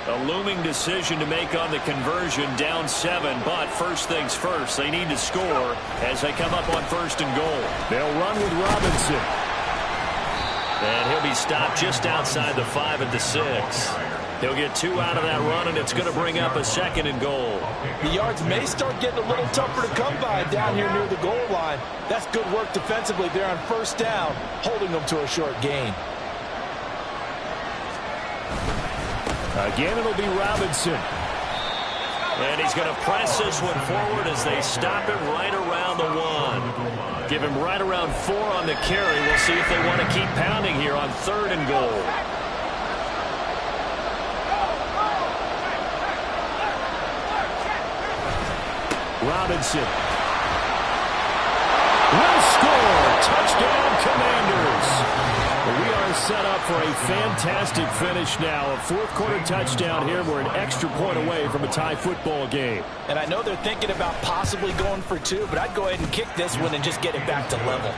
A looming decision to make on the conversion, down 7, but first things first, they need to score as they come up on 1st and goal. They'll run with Robinson. And he'll be stopped just outside the 5 at the 6. He'll get 2 out of that run, and it's going to bring up a 2nd and goal. The yards may start getting a little tougher to come by down here near the goal line. That's good work defensively there on 1st down, holding them to a short gain. Again, it'll be Robinson. And he's going to press this one forward as they stop him right around the 1. Give him right around 4 on the carry. We'll see if they want to keep pounding here on 3rd and goal. Robinson will score. Touchdown, Commanders. We are set up for a fantastic finish now. A 4th quarter touchdown here. We're an extra point away from a tie football game. And I know they're thinking about possibly going for 2, but I'd go ahead and kick this one and just get it back to level.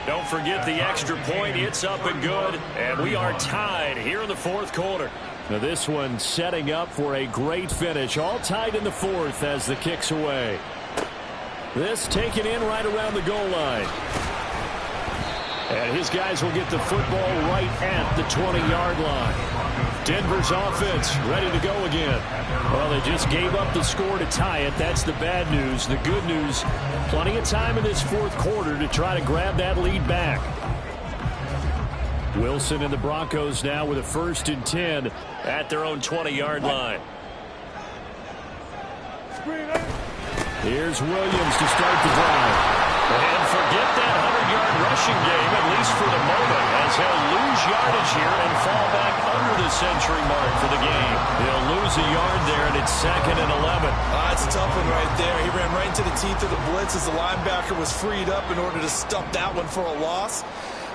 Don't forget the extra point. It's up and good. And we are tied here in the 4th quarter. Now this one setting up for a great finish. All tied in the 4th as the kick's away. This taken in right around the goal line. And his guys will get the football right at the 20-yard line. Denver's offense ready to go again. Well, they just gave up the score to tie it. That's the bad news. The good news, plenty of time in this 4th quarter to try to grab that lead back. Wilson and the Broncos now with a 1st and 10 at their own 20-yard line. Here's Williams to start the drive. And forget that 100-yard rushing game, at least for the moment, as he'll lose yardage here and fall back under the century mark for the game. He'll lose a yard there, and it's 2nd and 11. That's a tough one right there. He ran right into the teeth of the blitz as the linebacker was freed up in order to stuff that one for a loss.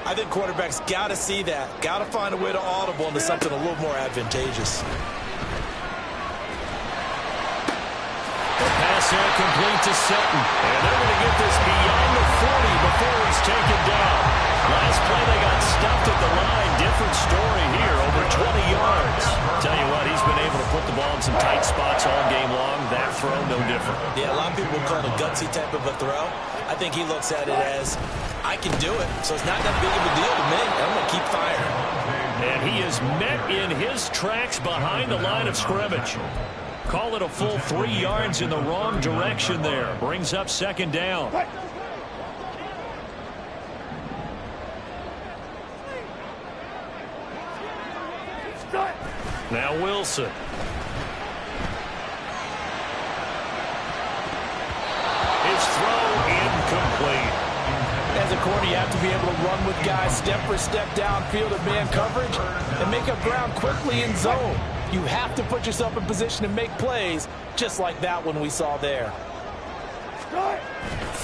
I think quarterbacks got to see that. Got to find a way to audible into something a little more advantageous. Pass incomplete to Sutton. And they're going to get this beyond the 40 before he's taken down. Last play they got stuffed at the line. Different story here, over 20 yards. Tell you what, he's been able to put the ball in some tight spots all game long. That throw, no different. Yeah, a lot of people would call it a gutsy type of a throw. I think he looks at it as, I can do it, so it's not that big of a deal to me. I'm going to keep firing. And he is met in his tracks behind the line of scrimmage. Call it a full 3 yards in the wrong direction there. Brings up 2nd down. Now Wilson. His throw incomplete. As a corner, you have to be able to run with guys step for step downfield in man coverage and make up ground quickly in zone. You have to put yourself in position to make plays, just like that one we saw there.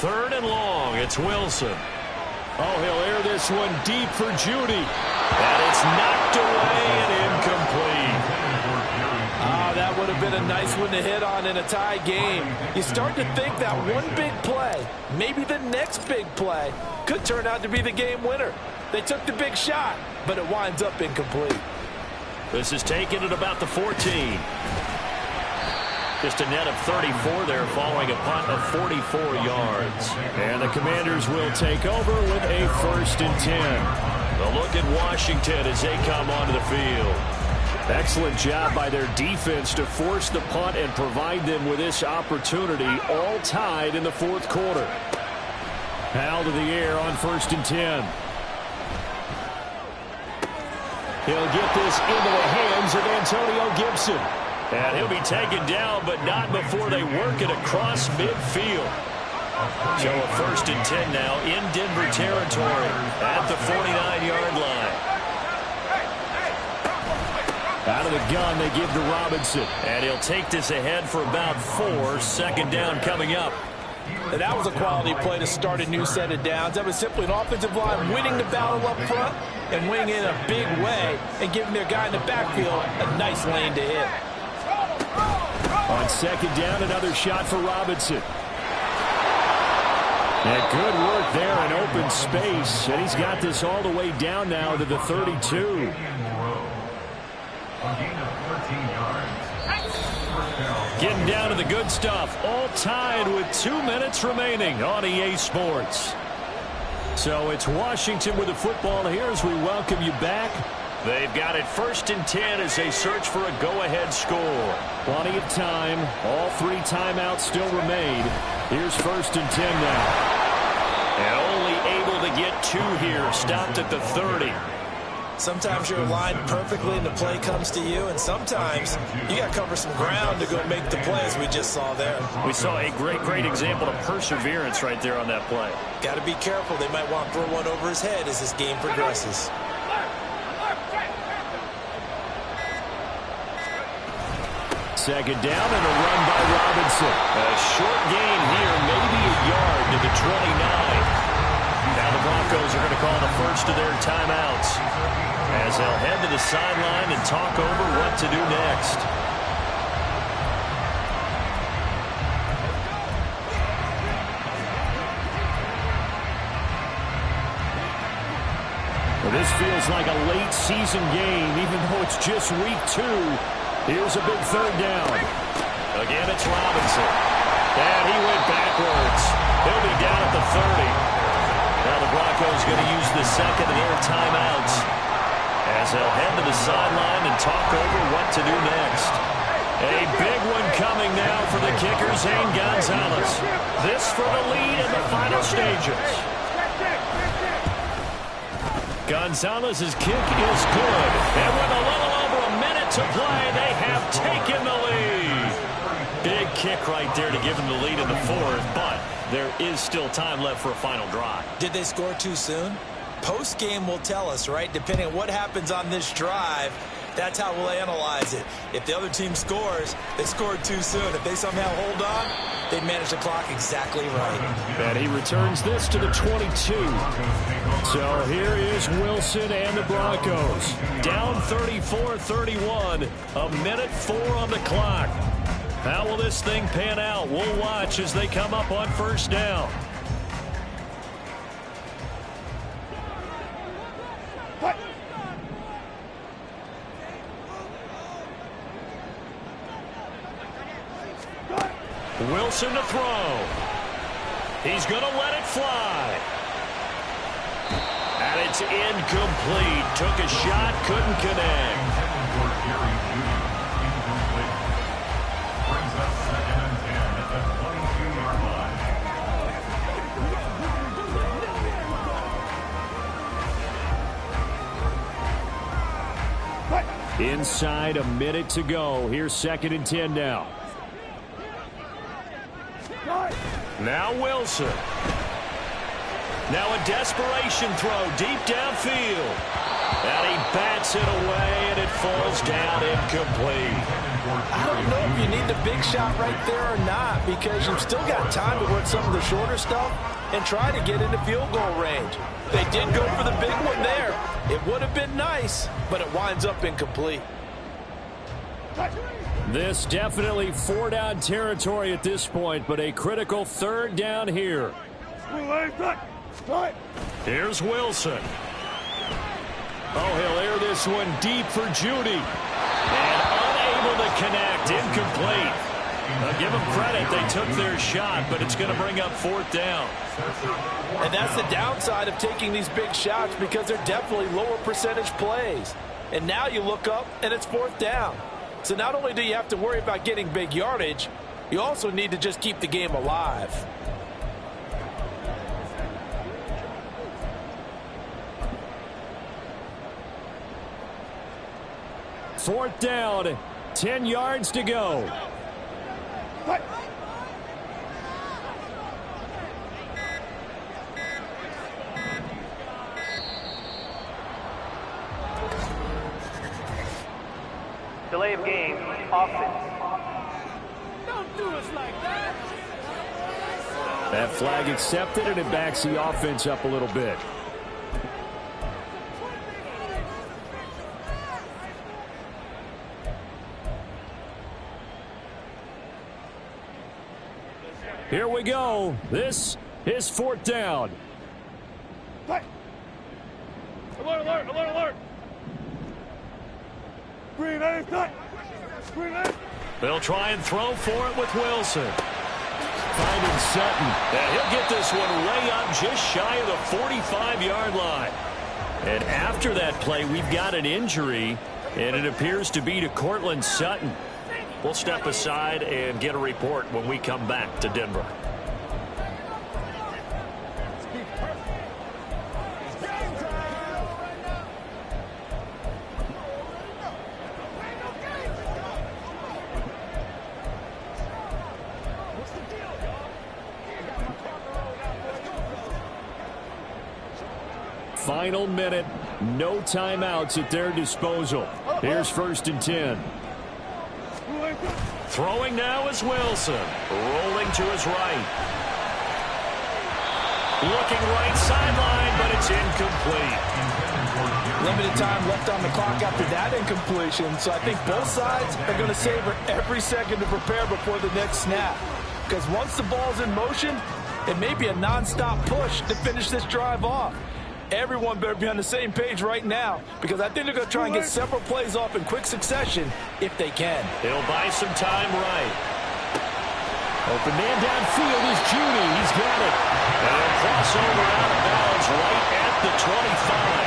3rd and long. It's Wilson. Oh, he'll air this one deep for Judy. And it's knocked away and incomplete. That would have been a nice one to hit on in a tie game. You start to think that one big play, maybe the next big play, could turn out to be the game winner. They took the big shot, but it winds up incomplete. This is taken at about the 14. Just a net of 34 there following a punt of 44 yards. And the Commanders will take over with a 1st and 10. A look at Washington as they come onto the field. Excellent job by their defense to force the punt and provide them with this opportunity, all tied in the 4th quarter. Howell to the air on 1st and 10. He'll get this into the hands of Antonio Gibson. And he'll be taken down, but not before they work it across midfield. So a 1st and 10 now in Denver territory at the 49-yard line. Out of the gun, they give to Robinson. And he'll take this ahead for about 4. 2nd down coming up. And that was a quality play to start a new set of downs. That was simply an offensive line winning the battle up front and winning in a big way and giving their guy in the backfield a nice lane to hit. On 2nd down, another shot for Robinson. And good work there in open space. And he's got this all the way down now to the 32. Getting down to the good stuff. All tied with 2 minutes remaining on EA Sports. So it's Washington with the football here as we welcome you back. They've got it 1st and 10 as they search for a go-ahead score. Plenty of time. All 3 timeouts still remain. Here's 1st and 10 now. And only able to get 2 here. Stopped at the 30. Sometimes you're aligned perfectly and the play comes to you, and sometimes you got to cover some ground to go make the play, as we just saw there. We saw a great example of perseverance right there on that play. Got to be careful. They might want to throw one over his head as this game progresses. Second down and a run by Robinson. A short gain here, maybe a yard to the 29. Now the Broncos are going to call the first of their timeouts as they'll head to the sideline and talk over what to do next. Well, this feels like a late season game, even though it's just week 2. Here's a big 3rd down. Again, it's Robinson. And he went backwards. He'll be down at the 30. Now the Broncos going to use the 2nd of their timeouts as they'll head to the sideline and talk over what to do next. A big one coming now for the kicker, Zane Gonzalez. This for the lead in the final stages. Gonzalez's kick is good. And with a little over a minute to play, they have taken the lead. Big kick right there to give them the lead in the fourth, but there is still time left for a final drive. Did they score too soon? Post-game will tell us, right? Depending on what happens on this drive, that's how we'll analyze it. If the other team scores, they scored too soon. If they somehow hold on, they manage the clock exactly right. And he returns this to the 22. So here is Wilson and the Broncos. Down 34-31, a minute 4 on the clock. How will this thing pan out? We'll watch as they come up on first down. Wilson to throw. He's going to let it fly. And it's incomplete. Took a shot, couldn't connect. Inside a minute to go. Here's 2nd and 10 now. Now Wilson. Now a desperation throw deep downfield. And he bats it away, and it falls down incomplete. I don't know if you need the big shot right there or not, because you've still got time to work some of the shorter stuff and try to get into field goal range. They did go for the big one there. It would have been nice, but it winds up incomplete. This definitely 4-down territory at this point, but a critical 3rd down here. Here's Wilson. Oh, he'll air this one deep for Judy. And unable to connect, incomplete. Now give them credit, they took their shot, but it's going to bring up 4th down. And that's the downside of taking these big shots, because they're definitely lower percentage plays. And now you look up, and it's 4th down. So not only do you have to worry about getting big yardage, you also need to just keep the game alive. Fourth down, 10 yards to go. Delay of game, offense. Don't do us like that. That flag accepted, and it backs the offense up a little bit. Here we go. This is 4th down. Alert, alert, alert, alert. Green A, cut. Green A. They'll try and throw for it with Wilson. Finding Sutton. And he'll get this one way up just shy of the 45-yard line. And after that play, we've got an injury, and it appears to be to Cortland Sutton. We'll step aside and get a report when we come back to Denver. Final minute, no timeouts at their disposal. Here's 1st and 10. Throwing now is Wilson. Rolling to his right. Looking right sideline, but it's incomplete. Limited time left on the clock after that incompletion, so I think both sides are going to savor every second to prepare before the next snap. Because once the ball's in motion, it may be a non-stop push to finish this drive off. Everyone better be on the same page right now, because I think they're going to try and get several plays off in quick succession if they can. He'll buy some time right. Open man downfield is Judy. He's got it. And he'll cross over out of bounds right at the 25.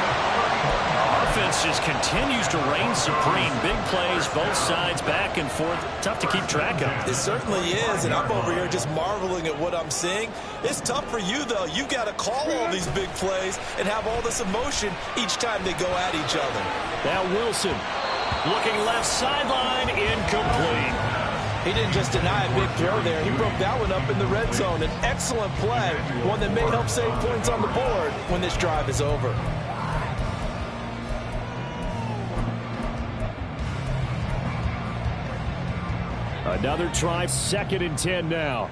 offense just continues to reign supreme. Big plays, both sides, back and forth. Tough to keep track of. It certainly is, and I'm over here just marveling at what I'm seeing. It's tough for you, though. You've got to call all these big plays and have all this emotion each time they go at each other. Now Wilson looking left sideline, incomplete. He didn't just deny a big throw there. He broke that one up in the red zone. An excellent play, one that may help save points on the board when this drive is over. Another try, 2nd and 10 now.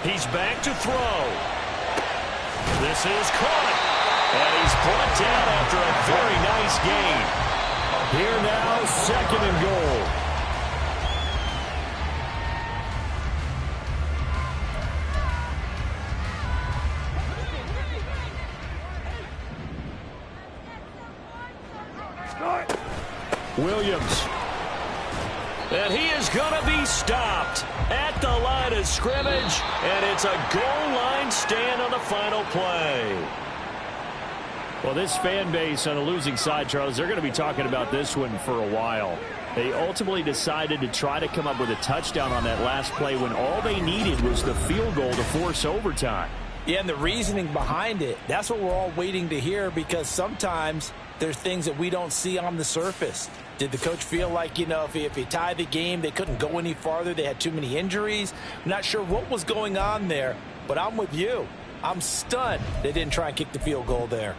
He's back to throw. This is caught. And he's brought down after a very nice gain. Here now, 2nd and goal. Williams. And he is going to be stopped at the line of scrimmage. And it's a goal line stand on the final play. Well, this fan base on the losing side, Charles, they're going to be talking about this one for a while. They ultimately decided to try to come up with a touchdown on that last play when all they needed was the field goal to force overtime. Yeah, and the reasoning behind it, that's what we're all waiting to hear, because sometimes there's things that we don't see on the surface. Did the coach feel like, if he tied the game, they couldn't go any farther, they had too many injuries? I'm not sure what was going on there, but I'm with you. I'm stunned they didn't try and kick the field goal there.